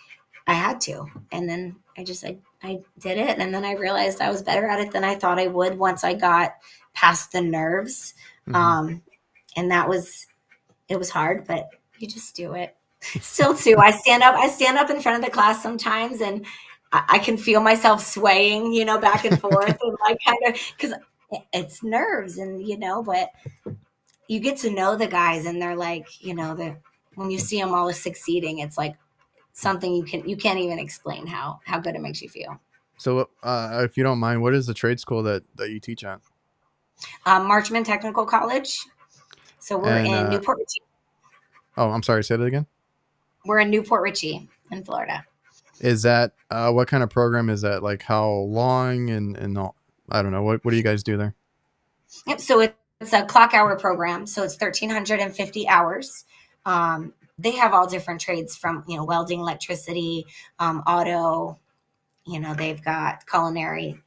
I had to. And then I did it. And then I realized I was better at it than I thought I would once I got past the nerves. Hmm. Um, and it was hard, but you just do it. Still too. I stand up in front of the class sometimes and I can feel myself swaying, back and forth and like kind of because it's nerves and but you get to know the guys and they're like, when you see them all succeeding, it's like something you can't even explain how good it makes you feel. So, if you don't mind, what is the trade school that you teach at? Marchman Technical College. So we're And in Newport Richey. oh, I'm sorry, say that again. We're in Newport Richey in Florida. Is that what kind of program is that? Like how long and all, I don't know. What do you guys do there? Yep. So it's a clock hour program. So it's 1,350 hours. They have all different trades from, welding, electricity, auto, they've got culinary,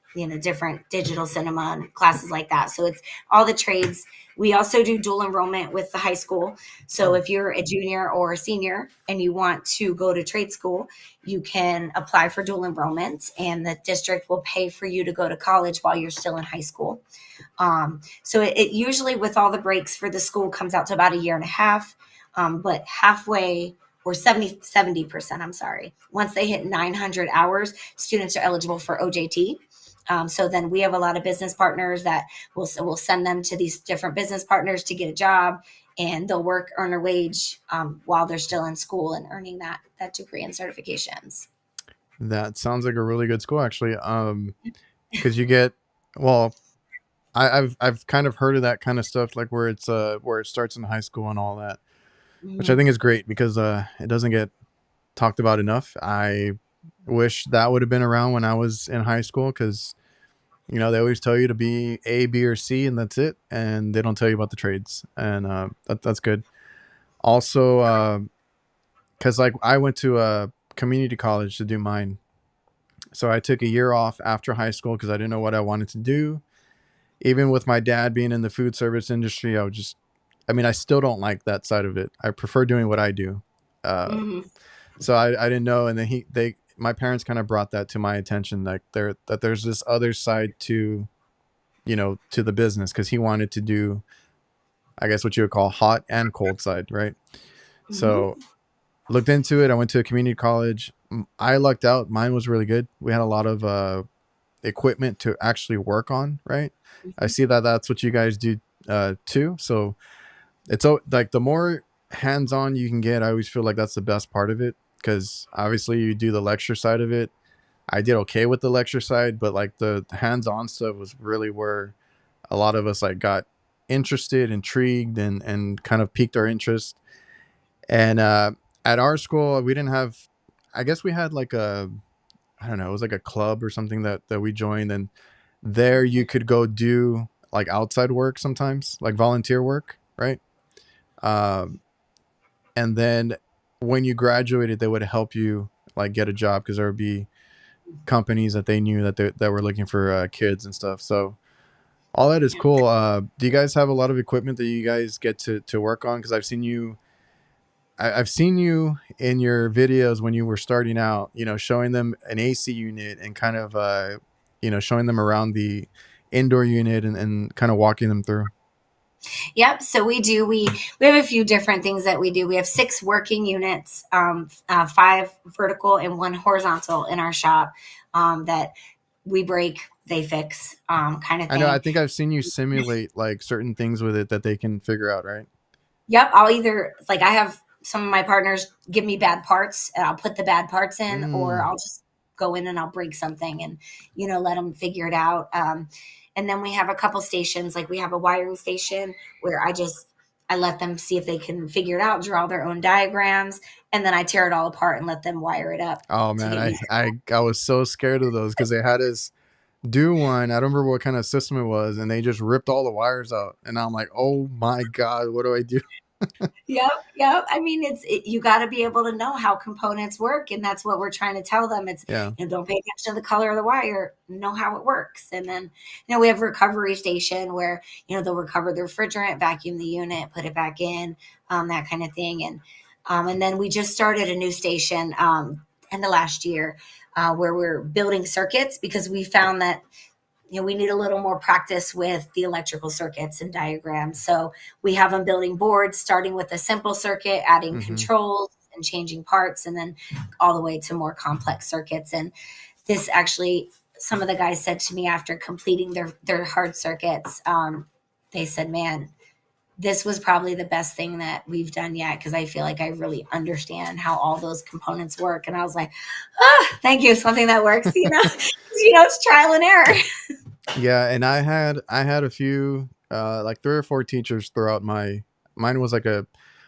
different digital cinema and classes like that. So it's all the trades. We also do dual enrollment with the high school. So Oh, if you're a junior or a senior and you want to go to trade school, you can apply for dual enrollment and the district will pay for you to go to college while you're still in high school. So it usually, with all the breaks for the school, comes out to about a year and a half. But halfway or 70%, I'm sorry. Once they hit 900 hours, students are eligible for OJT. So then we have a lot of business partners that will send them to these different business partners to get a job, and they'll work, earn a wage while they're still in school and earning that degree and certifications. that sounds like a really good school actually. Because you get well, I've kind of heard of that kind of stuff, like where it starts in high school and all that, which I Mhm. think is great because it doesn't get talked about enough. I wish that would have been around when I was in high school because they always tell you to be A, B, or C, and that's it, and they don't tell you about the trades, and that's good. Also, because like I went to a community college to do mine, so I took a year off after high school because I didn't know what I wanted to do. Even with my dad being in the food service industry, I mean, I still don't like that side of it. I prefer doing what I do. Uh, Mhm. so I didn't know, and then my parents kind of brought that to my attention, like there's this other side to the business because he wanted to do, I guess, what you would call hot and cold side, right? So Mhm. looked into it. I went to a community college. I lucked out. Mine was really good. We had a lot of equipment to actually work on, right? I Mhm. see that that's what you guys do too. So like the more hands-on you can get, I always feel like that's the best part of it because obviously you do the lecture side of it. I did okay with the lecture side, but like the hands-on stuff was really where a lot of us like got interested, intrigued, and kind of piqued our interest. And at our school, we didn't have. I guess we had like I don't know, it was like a club or something that we joined, and there you could go do like outside work sometimes, like volunteer work, right? Um, and then when you graduated, they would help you like get a job because there would be companies that they knew that were looking for kids and stuff. So all that is cool. Do you guys have a lot of equipment that you guys get to work on? Because I've seen you in your videos when you were starting out, you know, showing them an AC unit and kind of, you know, showing them around the indoor unit and kind of walking them through. Yep. So we do. We have a few different things that we do. We have 6 working units, 5 vertical and 1 horizontal in our shop, that we break, they fix, kind of I know. I thing. think I've seen you simulate like certain things with it that they can figure out, right? Yep. I'll either, like, I have some of my partners give me bad parts and I'll put the bad parts in, or Mm. I'll just go in and I'll break something and, let them figure it out. And then we have a couple stations, like we have a wiring station where I let them see if they can figure it out, draw their own diagrams, and then I tear it all apart and let them wire it up Oh to man, give me. I was so scared of those because they had us do one. I don't remember what kind of system it was, and they just ripped all the wires out. And I'm like, oh my god, what do I do? Yep, yep. I mean, you got to be able to know how components work, and that's what we're trying to tell them. It's, Yeah. don't pay attention to the color of the wire, know how it works. And then, we have a recovery station where, they'll recover the refrigerant, vacuum the unit, put it back in, that kind of thing. And then we just started a new station, end of last year, where we're building circuits because we found that we need a little more practice with the electrical circuits and diagrams. So we have them building boards, starting with a simple circuit, adding Hmm. controls and changing parts, and then all the way to more complex circuits. And this actually, some of the guys said to me after completing their hard circuits, they said, "Man, this was probably the best thing that we've done yet because I feel like I really understand how all those components work." And I was like, thank you, something that works, it's trial and error. Yeah, and I had a few like 3 or 4 teachers throughout mine was like a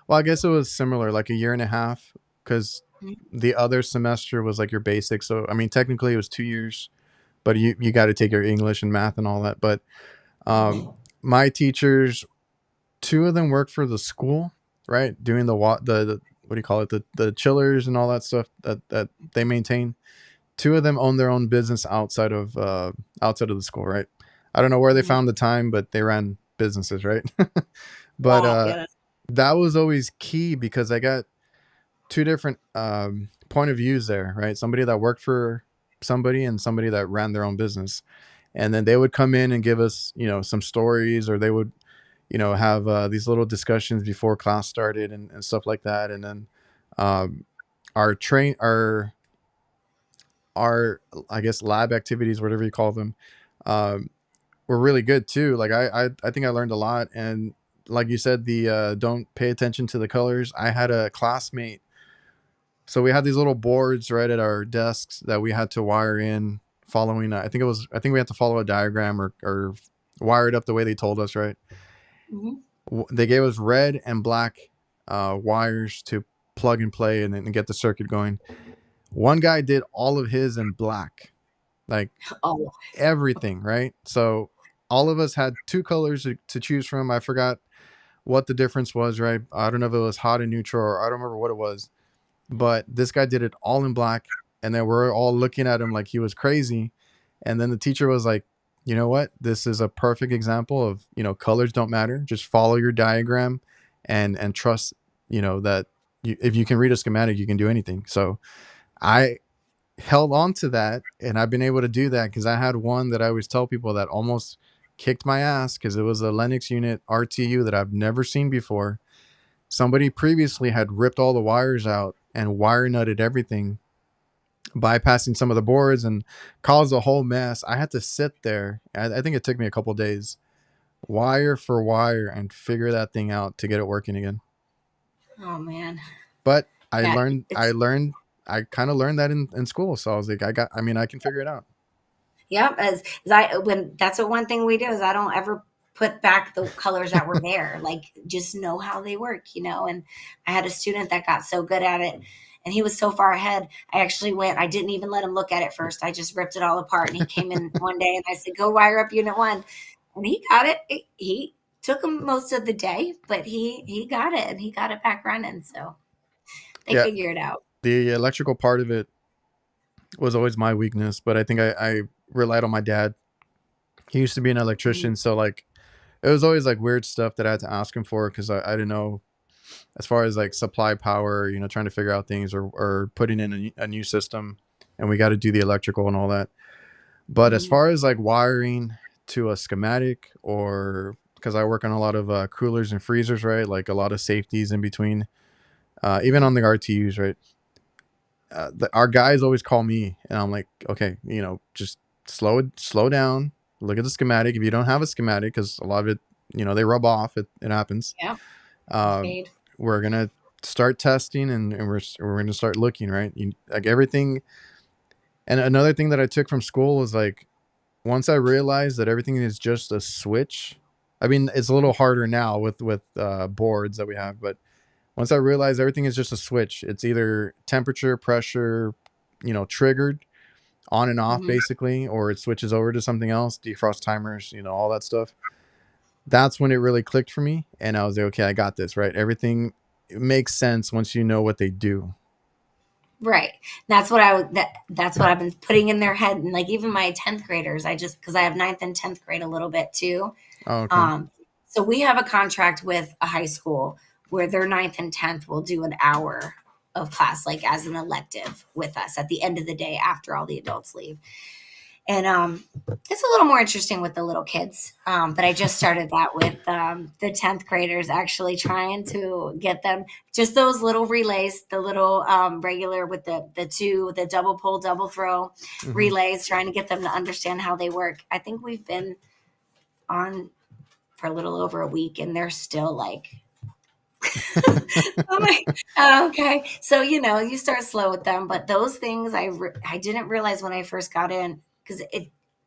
well, I guess it was similar, like a year and a half, because the other semester was like your basic. So I mean technically it was 2 years, but you got to take your English and math and all that. But my teachers, 2 of them work for the school, right? Doing the what do you call it? The chillers and all that stuff that they maintain. 2 of them own their own business outside of the school, right? I don't know where they Mhm. found the time, but they ran businesses, right? But Wow. Yeah. that was always key because I got 2 different point of views there, right? Somebody that worked for somebody and somebody that ran their own business, and then they would come in and give us, you know, some stories, or they would, you know, have these little discussions before class started and stuff like that, and then um, our train our I guess lab activities, whatever you call them, um, were really good too. Like I think I learned a lot, and like you said, the don't pay attention to the colors. I had a classmate, so we had these little boards right at our desks that we had to wire in, following. I think we had to follow a diagram or wire it up the way they told us. Right, Mhm. they gave us red and black wires to plug and play and get the circuit going. One guy did all of his in black, like Oh, everything, right? So all of us had 2 colors to choose from. I forgot what the difference was, right? I don't know if it was hot and neutral, or I don't remember what it was. But this guy did it all in black, and then we're all looking at him like he was crazy. And then the teacher was like, "You know what? This is a perfect example of, you know, colors don't matter. Just follow your diagram and trust, you know, that if you can read a schematic, you can do anything." So I held on to that, and I've been able to do that because I had one that I always tell people that almost kicked my ass because it was a Lennox unit RTU that I've never seen before. Somebody previously had ripped all the wires out and wire nutted everything, bypassing some of the boards, and caused a whole mess. I had to sit there. I think it took me a couple days, wire for wire, and figure that thing out to get it working again. oh man. But Yeah. I kind of learned that in school. So I was like, I mean, I can figure it out. Yep. As I when that's what one thing we do is I don't ever put back the colors that were there. Like just know how they work. And I had a student that got so good at it. And he was so far ahead. I didn't even let him look at it first. I just ripped it all apart. And he came in one day and I said, go wire up unit 1. And he got it. He took him most of the day, but he got it, and he got it back running. So they Yeah, figure it out. the electrical part of it was always my weakness, but I think I relied on my dad. He used to be an Mhm. electrician, so like it was always like weird stuff that I had to ask him for because I didn't know as far as like supply power, trying to figure out things or putting in a new system, and we got to do the electrical and all that. But as Mhm. far as like wiring to a schematic, or because I work on a lot of coolers and freezers, right? Like a lot of safeties in between, even on the RTUs, right? Our guys always call me, and I'm like, okay, just slow down. Look at the schematic. If you don't have a schematic, because a lot of it, they rub off. It happens. Yeah. They Um, fade. we're gonna start testing, and we're gonna start looking, right. Like everything. And another thing that I took from school was like, once I realized that everything is just a switch. I mean, it's a little harder now with boards that we have, but once I realized everything is just a switch, it's either temperature, pressure, triggered on and off Mhm. basically, or it switches over to something else, defrost timers, all that stuff. That's when it really clicked for me, and I was like, okay, I got this, right? Everything makes sense once you know what they do. Right. That's what I've been putting in their head, and like even my 10th graders, I just because I have ninth and 10th grade a little bit too. Oh, okay. Um, so we have a contract with a high school where their ninth and 10th will do an hour of class, like as an elective with us at the end of the day after all the adults leave. And it's a little more interesting with the little kids. But I just started that with the 10th graders, actually trying to get them just those little relays, the little regular with the double pull, double throw Hmm. relays, trying to get them to understand how they work. I think we've been on for a little over a week, and they're still like, I'm like, oh, okay. So, you start slow with them, but those things I didn't realize when I first got in, because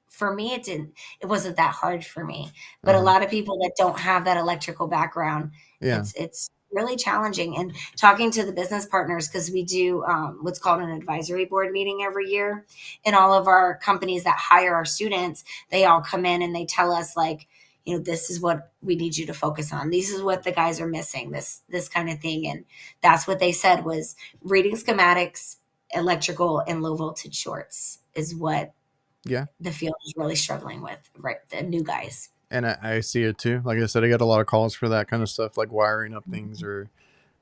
for me, it wasn't that hard for me. But a Uh-huh. lot of people that don't have that electrical background, Yeah. it's really challenging. And talking to the business partners, because we do what's called an advisory board meeting every year, and all of our companies that hire our students, they all come in and they tell us like, this is what we need you to focus on. This is what the guys are missing, this kind of thing. And that's what they said was reading schematics, electrical, and low voltage shorts is what Yeah. the field is really struggling with, right? The new guys. And I see it too. Like I said, I get a lot of calls for that kind of stuff, like wiring up things or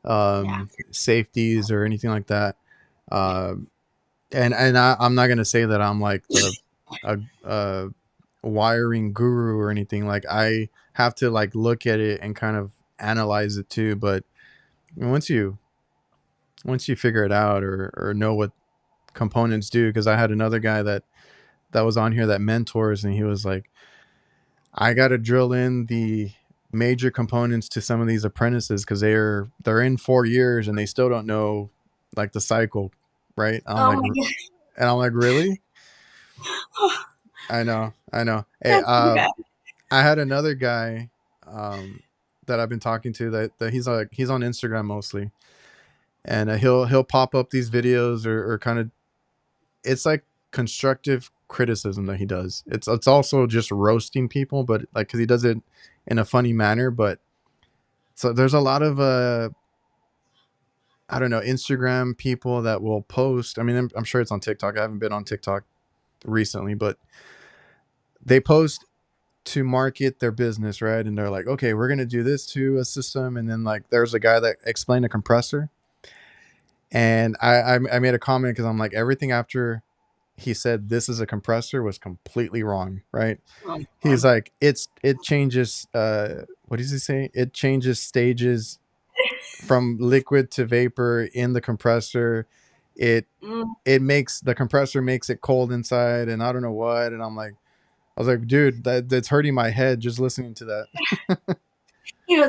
Yeah. safeties or anything like that. Um, I'm not gonna say that I'm like a wiring guru or anything. Like I have to like look at it and kind of analyze it too. But once you figure it out or know what components do, because I had another guy that was on here that mentors, and he was like, I got to drill in the major components to some of these apprentices because they're in 4 years and they still don't know like the cycle, right? Oh my god. And I'm like, really? I know. Hey, That's too bad. I had another guy um, that I've been talking to that he's on Instagram mostly, and he'll pop up these videos or kind of, it's like constructive criticism that he does. It's also just roasting people, but like because he does it in a funny manner. But so there's a lot of I don't know, Instagram people that will post. I mean, I'm sure it's on TikTok. I haven't been on TikTok recently, but they post to market their business, right? And they're like, okay, we're gonna do this to a system, and then like there's a guy that explained a compressor, and I made a comment because I'm like, everything after he said this is a compressor was completely wrong, right? Oh He's god. like, it changes what does he say? It changes stages from liquid to vapor in the compressor. It Mm. it makes the compressor makes it cold inside, and I don't know what. And I was like, dude, that's hurting my head just listening to that.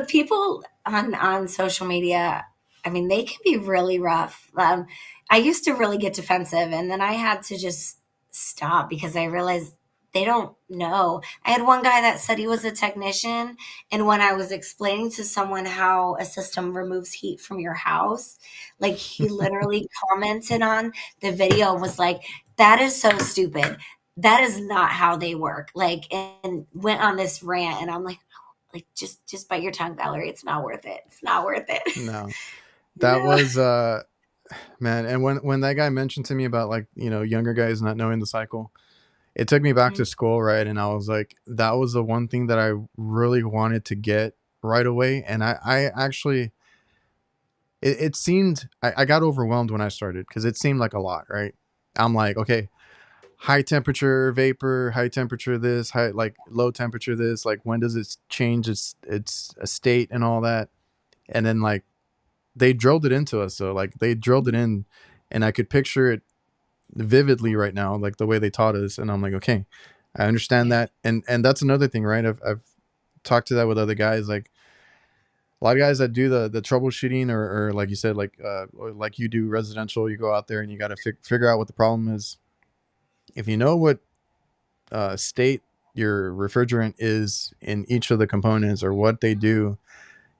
People on social media, I mean, they can be really rough. I used to really get defensive, and then I had to just stop because I realized they don't know. I had one guy that said he was a technician, and when I was explaining to someone how a system removes heat from your house, like he literally commented on the video and was like, "That is so stupid. That is not how they work." Like, and went on this rant, and I'm like, just bite your tongue, Valerie. It's not worth it. It's not worth it. No, You that know? was man. And when that guy mentioned to me about, like, younger guys not knowing the cycle, it took me back to school, right? And I was like, that was the one thing that I really wanted to get right away. And I actually, it seemed, I got overwhelmed when I started because it seemed like a lot, right? I'm like, okay, high temperature vapor, high temperature this, high, like low temperature this, like when does it change its a state and all that. And then, like, they drilled it into us. So, like, they drilled it in, and I could picture it vividly right now, like the way they taught us. And I'm like, okay, I understand Yeah. that. And that's another thing, right? I've talked to that with other guys. Like, a lot of guys that do the troubleshooting, or like you said, or like you do residential, you go out there and you got to figure out what the problem is. If you know what state your refrigerant is in each of the components, or what they do,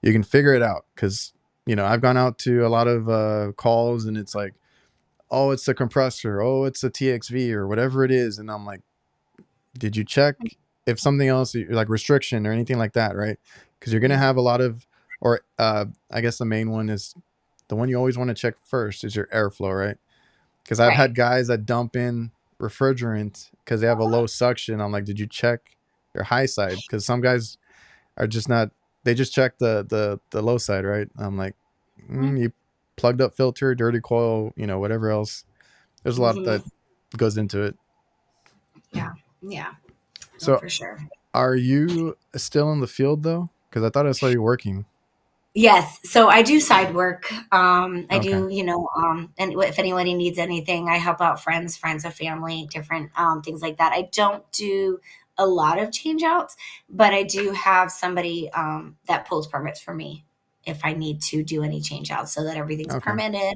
you can figure it out. Because I've gone out to a lot of calls, and it's like, oh, it's the compressor, oh, it's the TXV, or whatever it is. And I'm like, did you check if something else, like restriction or anything like that, right? Because you're going to have a lot of, or I guess the main one is the one you always want to check first is your airflow, right? Because I've Right. had guys that dump in refrigerant because they have a low suction. I'm like, did you check your high side? Because some guys are just not, they just check the low side, right? I'm like, you plugged up filter, dirty coil, whatever else. There's a lot Mm-hmm. that goes into it. Yeah. Yeah. No, So, for sure. are you still in the field though? Because I thought I saw you working. Yes. So I do side work. I Okay. do, and if anybody needs anything, I help out friends of family, different things like that. I don't do a lot of change outs, but I do have somebody that pulls permits for me if I need to do any change outs so that everything's Okay. permitted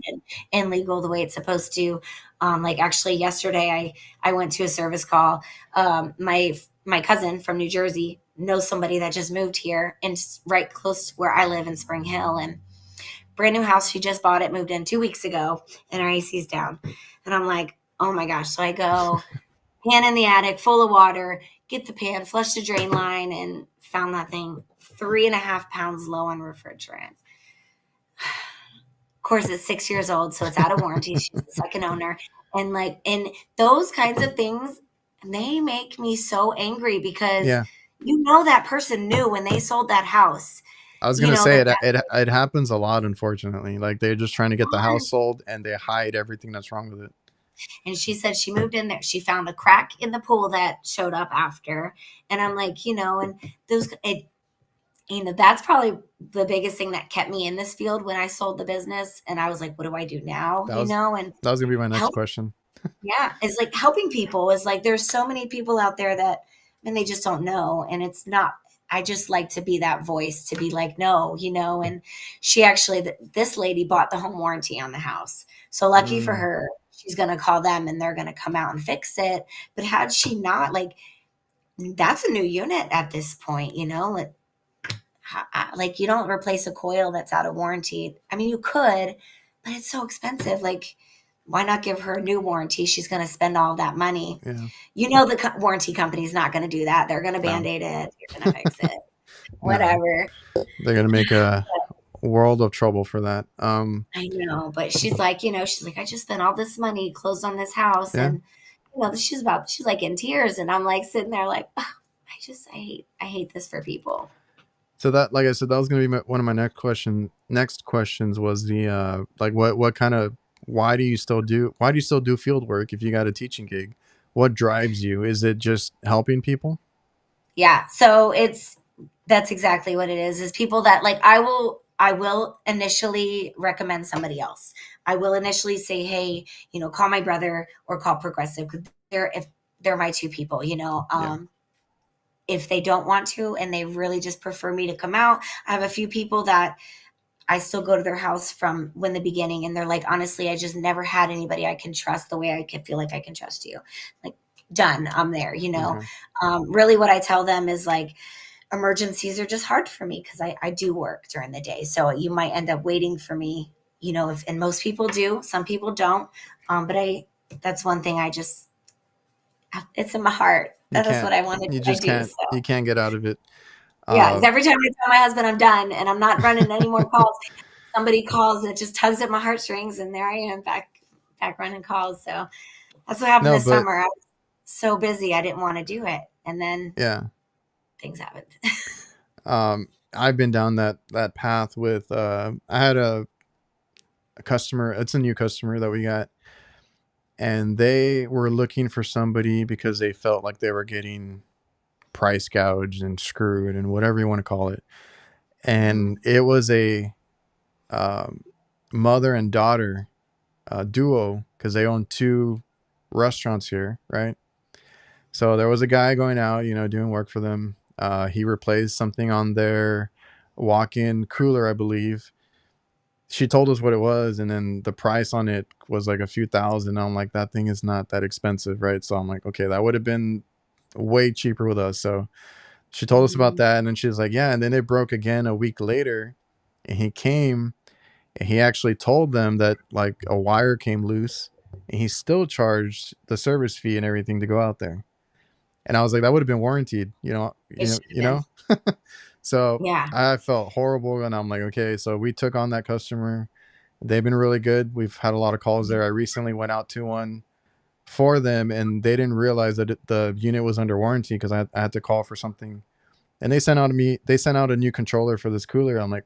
and legal the way it's supposed to. Like actually yesterday I went to a service call. My cousin from New Jersey knows somebody that just moved here and right close to where I live in Spring Hill, and brand new house. She just bought it, moved in 2 weeks ago, and our AC's down. And I'm like, oh my gosh. So I go, pan in the attic, full of water, get the pan, flush the drain line, and found that thing 3.5 pounds low on refrigerant. Of course, it's 6 years old, so it's out of warranty. She's the second owner. And those kinds of things, they make me so angry because Yeah. that person knew when they sold that house, I was gonna say that it happens a lot, unfortunately. Like, they're just trying to get the house sold, and they hide everything that's wrong with it. and she said she moved in there. She found a crack in the pool that showed up after. And I'm like, and that's probably the biggest thing that kept me in this field when I sold the business. And I was like, what do I do now? That was And that was gonna be my next help. question. Yeah. It's like helping people is like, there's so many people out there that, and they just don't know. And it's not, I just like to be that voice to be like, no, and she actually, this lady bought the home warranty on the house. So lucky for Mm, her, she's going to call them and they're going to come out and fix it. But had she not, like, that's a new unit at this point, like you don't replace a coil that's out of warranty. I mean, you could, but it's so expensive. Like, why not give her a new warranty? She's going to spend all that money. yeah. The warranty company's not going to do that. They're going to No. band-aid it. You're going to fix it. No. Whatever. They're gonna make a world of trouble for that. I know, but she's like, I just spent all this money, closed on this house, Yeah. and she's like in tears, and I'm like sitting there like, "Ugh, I hate this for people." So that, like I said, that was gonna be one of my next questions was the like, what kind of, why do you still do field work if you got a teaching gig? What drives you? Is it just helping people? Yeah, so that's exactly what it is people that like I will initially recommend somebody else. I will initially say, hey, call my brother or call Progressive because if they're my two people, Yeah. if they don't want to and they really just prefer me to come out. I have a few people that I still go to their house from when the beginning, and they're like, honestly, I just never had anybody I can trust the way I can feel like I can trust you. Like, done, I'm there, you know. Okay. Really what I tell them is like, emergencies are just hard for me because I do work during the day. So you might end up waiting for me, you know, if, and most people do, some people don't. But that's one thing I just, it's in my heart. You That is can't. what I want to do. You I just do. can't. So You can't get out of it. yeah, 'cause Uh, every time I tell my husband I'm done and I'm not running any more calls, somebody calls and it just tugs at my heartstrings, and there I am back running calls. So that's what happened no, this but summer. I was so busy I didn't want to do it, and then yeah. things happened. I've been down that path with. I had a customer. It's a new customer that we got, and they were looking for somebody because they felt like they were getting price gouged and screwed and whatever you want to call it. And Mhm. it was a um, mother and daughter duo because they own two restaurants here, right? So there was a guy going out, doing work for them. He replaced something on their walk-in cooler, I believe. She told us what it was, and then the price on it was like a few thousand. I'm like, that thing is not that expensive, right? So I'm like, okay, that would have been way cheaper with us. So she told us about Mhm. that, and then she was like, yeah. And then it broke again a week later, and he came, and he actually told them that like a wire came loose, and he still charged the service fee and everything to go out there. And I was like, that would have been warranted, It should have been. So Yeah. I felt horrible, and I'm like, okay. So we took on that customer. They've been really good. We've had a lot of calls there. I recently went out to one for them, and they didn't realize that the unit was under warranty because I had to call for something, and they sent out a new controller for this cooler. I'm like,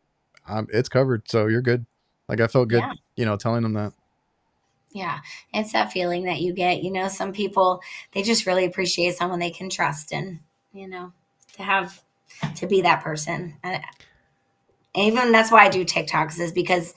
it's covered, so you're good. Like I felt good, Yeah. telling them that. Yeah. It's that feeling that you get, you know, some people, they just really appreciate someone they can trust, and, you know, to have, to be that person. And even that's why I do TikToks, is because,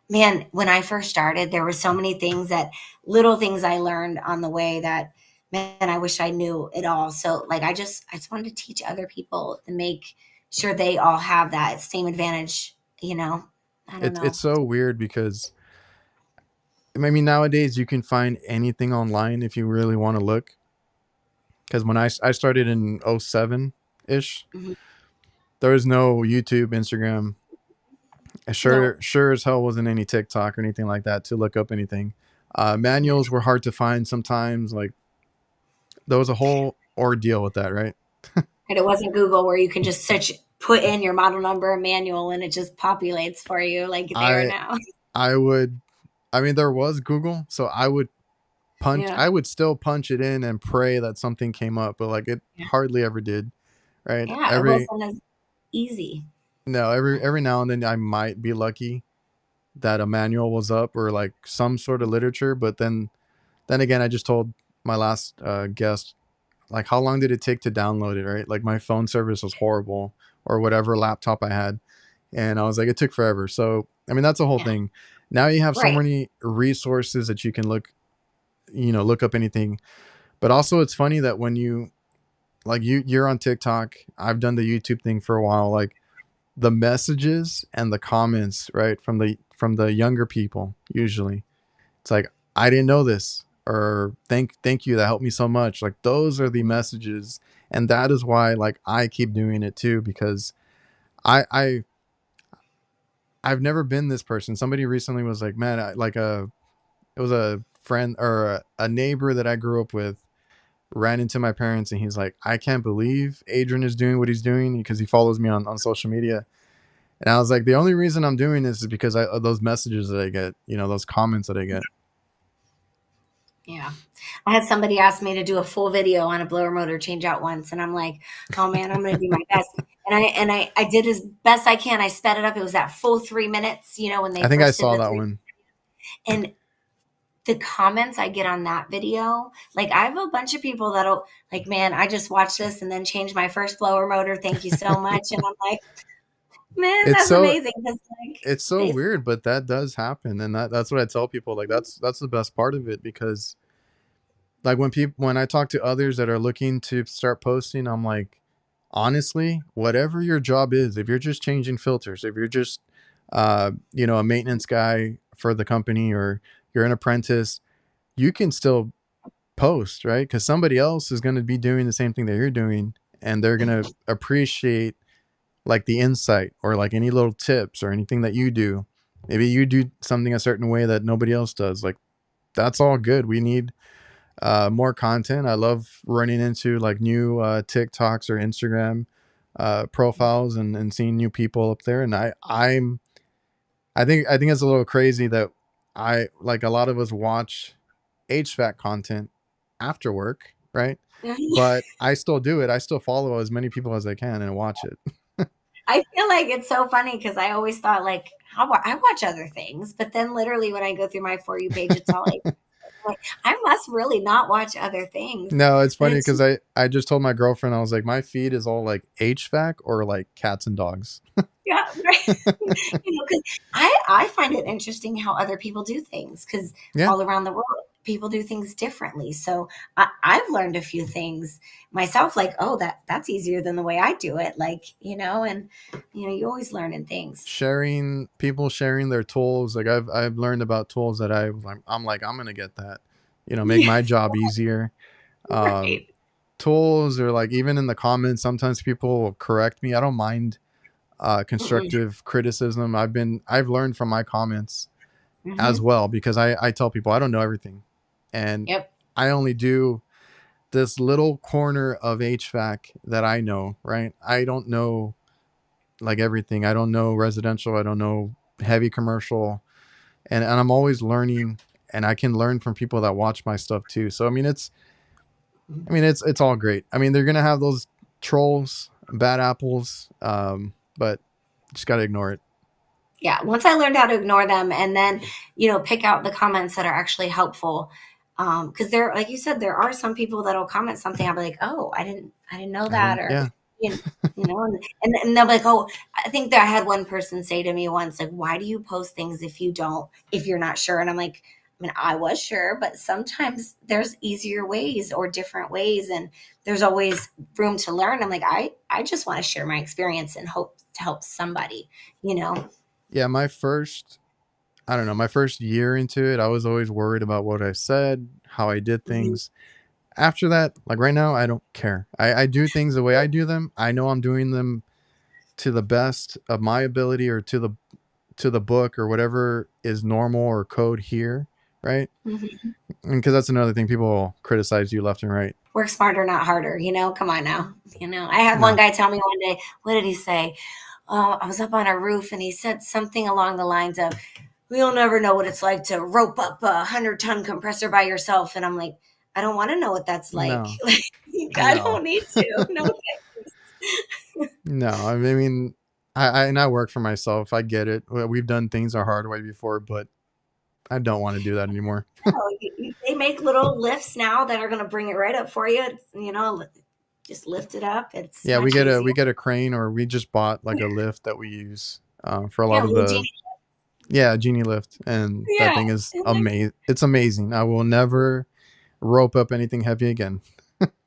man, when I first started, there were so many things that, little things I learned on the way that, man, I wish I knew it all. So like, I just wanted to teach other people to make sure they all have that same advantage, you know. I don't It's know. so weird because I mean nowadays you can find anything online if you really want to look. Because when I started in '07 ish, Mhm. there was no YouTube, Instagram. No. Sure as hell wasn't any TikTok or anything like that to look up anything. Manuals were hard to find sometimes. Like there was a whole ordeal with that, right? And it wasn't Google where you can just search, put in your model number and manual, and it just populates for you like they are I now. I would I mean there was Google, so Yeah. I would still punch it in and pray that something came up, but like it Yeah. hardly ever did, right? Yeah. It wasn't as easy. No, every now and then I might be lucky that a manual was up or like some sort of literature, but then again I just told my last guest, like how long did it take to download it, right? Like my phone service was horrible or whatever laptop I had, and I was like it took forever. So I mean that's the whole Yeah. thing. Now you have so Right. many resources that you can look up anything. But also it's funny that when you like you're on TikTok, I've done the YouTube thing for a while, like the messages and the comments, right, from the younger people usually. It's like, I didn't know this, or thank you, that helped me so much. Like those are the messages, and that is why like I keep doing it too, because I I've never been this person. Somebody recently was like, man, it was a friend or a neighbor that I grew up with ran into my parents, and he's like, I can't believe Adrian is doing what he's doing because he follows me on social media. And I was like, the only reason I'm doing this is because of those messages that I get, those comments that I get. Yeah. I had somebody ask me to do a full video on a blower motor change out once, and I'm like, "Oh man, I'm gonna do my best." And I did as best I can. I sped it up. It was that full 3 minutes, you know, when they I think I first did saw the that three. one. And the comments I get on that video, like I have a bunch of people that'll like, man, I just watched this and then changed my first blower motor. Thank you so much. And I'm like, man, It's that's so amazing. Because like it's so they, weird, but that does happen, and that's what I tell people. Like that's the best part of it, because like when I talk to others that are looking to start posting, I'm like, honestly, whatever your job is, if you're just changing filters, if you're just a maintenance guy for the company, or you're an apprentice, you can still post, right? Because somebody else is going to be doing the same thing that you're doing, and they're going to appreciate like the insight or like any little tips or anything that you do. Maybe you do something a certain way that nobody else does. Like, that's all good. We need more content. I love running into like new TikToks or Instagram profiles and seeing new people up there. And I think it's a little crazy that I like a lot of us watch HVAC content after work, right? But I still do it. I still follow as many people as I can and watch it. I feel like it's so funny because I always thought like I watch other things, but then literally when I go through my For You page, it's all like I must really not watch other things. No, it's But funny it's because I just told my girlfriend, I was like, my feed is all like HVAC or like cats and dogs. yeah, right. Because I find it interesting how other people do things because Yeah. all around the world people do things differently. So I've learned a few things myself, like oh that's easier than the way I do it, like and you always learn in things. People sharing their tools. Like I've learned about tools that I'm like, I'm gonna get that, make my Yes, job easier. Um, right. Tools, or like even in the comments, sometimes people will correct me. I don't mind Mm-mm. constructive criticism. I've learned from my comments as Hmm. well, because I tell people I don't know everything, and Yep. I only do this little corner of HVAC that I know, right? I don't know like everything. I don't know residential. I don't know heavy commercial, and I'm always learning, and I can learn from people that watch my stuff too. So it's all great. I mean, they're gonna have those trolls, bad apples, but just gotta ignore it. Yeah, once I learned how to ignore them and then, pick out the comments that are actually helpful. Because there, like you said, there are some people that'll comment something. I'll be like, oh, I didn't know I that, didn't. or Yeah. and they'll be like, oh, I think that I had one person say to me once, like, why do you post things if you're not sure? And I'm like, I mean, I was sure, but sometimes there's easier ways or different ways, and there's always room to learn. I'm like, I just want to share my experience and hope to help somebody, you know. Yeah. I don't know. My first year into it, I was always worried about what I said, how I did Mhm. things. After that, like right now, I don't care. I do things the way I do them. I know I'm doing them to the best of my ability, or to the book, or whatever is normal or code here, right? Mhm. Because that's another thing, people will criticize you left and right. Work smarter, not harder. Come on now. I had one No, guy tell me one day, what did he say? Oh, I was up on a roof and he said something along the lines of, we'll never know what it's like to rope up a 100-ton compressor by yourself. And I'm like, I don't want to know what that's like. no, Like, I no, don't need to. No thanks. no. I mean, I work for myself. I get it. We've done things our hard way before, but I don't want to do that anymore. No, they make little lifts now that are going to bring it right up for you. Just lift it up. It's Yeah, we much get a easier. we get a crane, or we just bought like a lift that we use for a Yeah, lot of little the. genie. Yeah, genie lift, and that Yeah. thing is amazing. It's amazing. I will never rope up anything heavy again.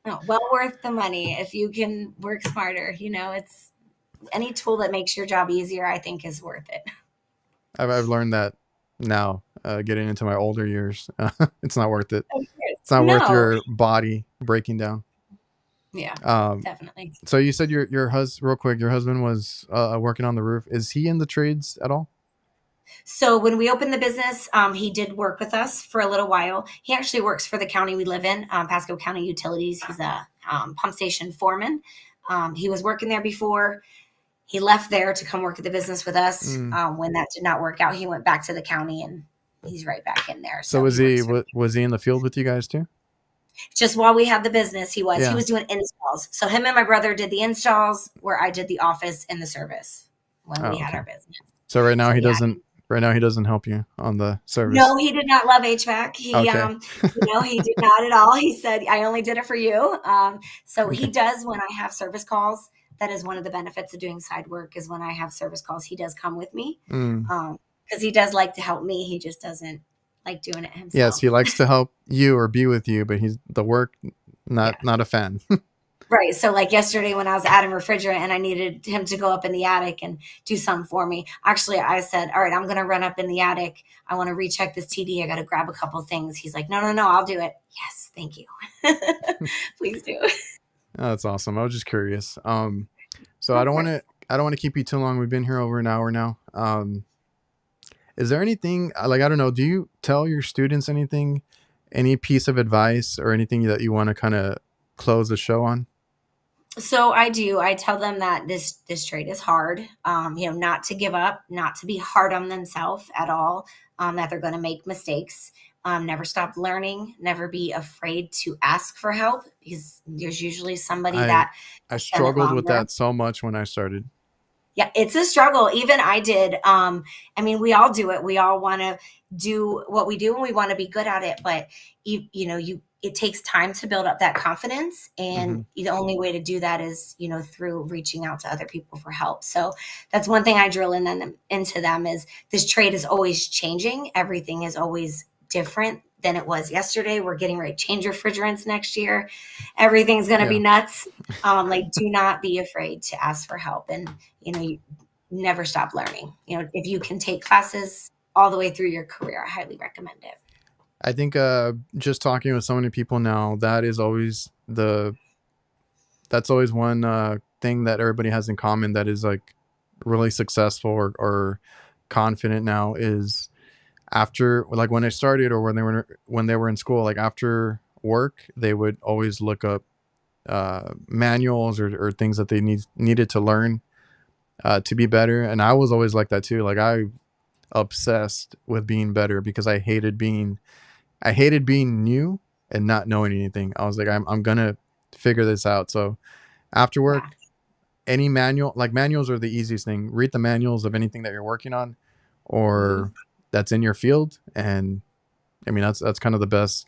No, well worth the money if you can work smarter. It's any tool that makes your job easier, I think, is worth it. I've learned that now, getting into my older years. It's not worth it. Of course. It's not worth No. your body breaking down. Yeah, Um, definitely. so you said your husband, real quick, your husband was working on the roof. Is he in the trades at all? So when we opened the business, he did work with us for a little while. He actually works for the county we live in, Pasco County Utilities. He's a pump station foreman. He was working there before. He left there to come work at the business with us. Mm. When that did not work out, he went back to the county and he's right back in there. So So he works for was he in the field with you guys too? just while we had the business, he Yeah. was doing installs. So him and my brother did the installs where I did the office and the service when Oh, we had okay. our business. So right now So he yeah. doesn't. Right now he doesn't help you on the service. No, he did not love HVAC. Okay. He did not at all. He said, I only did it for you. So he Okay. does when I have service calls. That is one of the benefits of doing side work is when I have service calls, he does come with me. Mm. Because he does like to help me. He just doesn't like doing it Yes, he himself. likes to help you or be with you, but he's the work, Yeah. not a fan. Right. So like yesterday when I was adding refrigerant and I needed him to go up in the attic and do something for me. Actually, I said, all right, I'm going to run up in the attic. I want to recheck this TD. I got to grab a couple things. He's like, no, no, no, I'll do it. Yes. Thank you. Please do. Oh, that's awesome. I was just curious. So Of I don't want course. to, I don't want to keep you too long. We've been here over an hour now. Is there anything like, I don't know, do you tell your students anything, any piece of advice or anything that you want to kind of close the show on? So I do. I tell them that this trade is hard. Not to give up, not to be hard on themselves at all. That they're going to make mistakes. Never stop learning. Never be afraid to ask for help because there's usually somebody I that I done it struggled with longer. that so much when I started. Yeah, it's a struggle. Even I did. I mean, we all do it. We all want to do what we do and we want to be good at it. But you it takes time to build up that confidence. Hmm. And the only way to do that is, through reaching out to other people for help. So that's one thing I drill into them is this trade is always changing. Everything is always different than it was yesterday. We're getting ready to change refrigerants next year. Everything's going to be Yeah. nuts. Like, do not be afraid to ask for help. And you never stop learning. If you can take classes all the way through your career, I highly recommend it. I think just talking with so many people now, that's always one thing that everybody has in common that is like really successful or confident now is after, like, when I started or when they were in school, like after work, they would always look up manuals or things that they needed to learn to be better. And I was always like that too. Like I obsessed with being better because I hated being new and not knowing anything. I was like, I'm gonna figure this out. So after Yeah. work, any manual, like manuals are the easiest thing. Read the manuals of anything that you're working on Hmm. or that's in your field. And I mean, that's kind of the best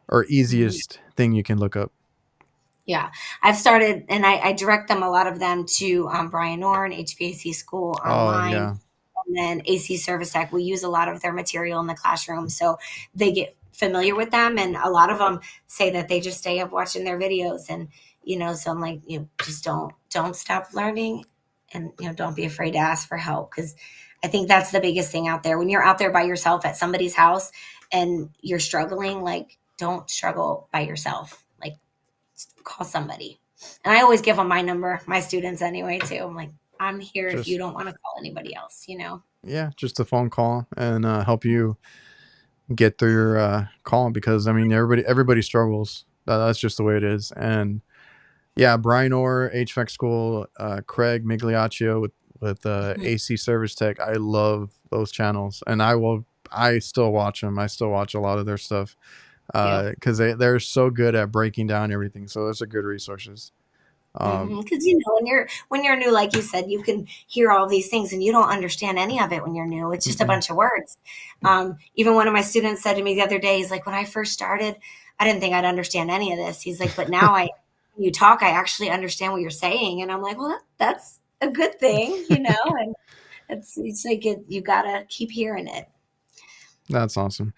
or Hmm. easiest thing you can look up. Yeah. I've started, and I direct them, a lot of them, to Brian Orn, HVAC school Oh online, yeah. and then AC Service Tech. We use a lot of their material in the classroom. So they get familiar with them. And a lot of them say that they just stay up watching their videos. And, so I'm like, just don't stop learning, and, don't be afraid to ask for help. Cause I think that's the biggest thing out there. When you're out there by yourself at somebody's house and you're struggling, like, don't struggle by yourself. Like, call somebody. And I always give them my number, my students anyway, too. I'm like, I'm here if you Just don't want to call anybody else. yeah, just a phone call and help you get through your call because I mean everybody struggles. That's just the way it is. And yeah, Brian Orr, HVAC school, Craig Migliaccio with Mhm. AC Service Tech. I love those channels, and I still watch them. I still watch a lot of their stuff Yeah. because they're so good at breaking down everything. So those are good resources. Um, Because when you're new, like you said, you can hear all these things and you don't understand any of it when you're new. It's just a mm-mm. bunch of words. Even one of my students said to me the other day, he's like, when I first started, I didn't think I'd understand any of this. He's like, but now when you talk, I actually understand what you're saying, and I'm like, well, that's a good thing. And it's like you gotta keep hearing it. That's awesome.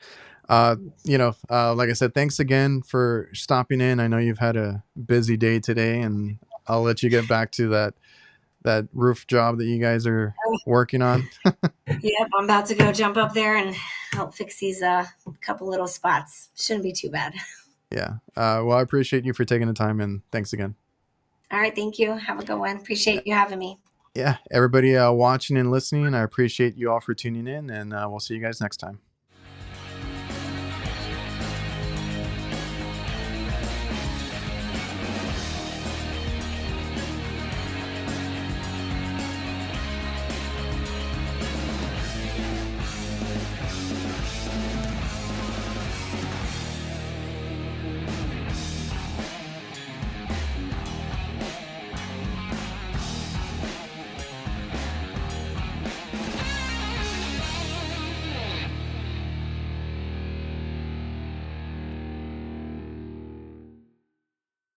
Uh, like I said, thanks again for stopping in. I know you've had a busy day today, and I'll let you get back to that roof job that you guys are working on. Yep, I'm about to go jump up there and help fix these couple little spots. Shouldn't be too bad. Yeah. Well, I appreciate you for taking the time, and thanks again. All right, thank you. Have a good one. Appreciate you having me. Yeah, everybody watching and listening, I appreciate you all for tuning in, and we'll see you guys next time.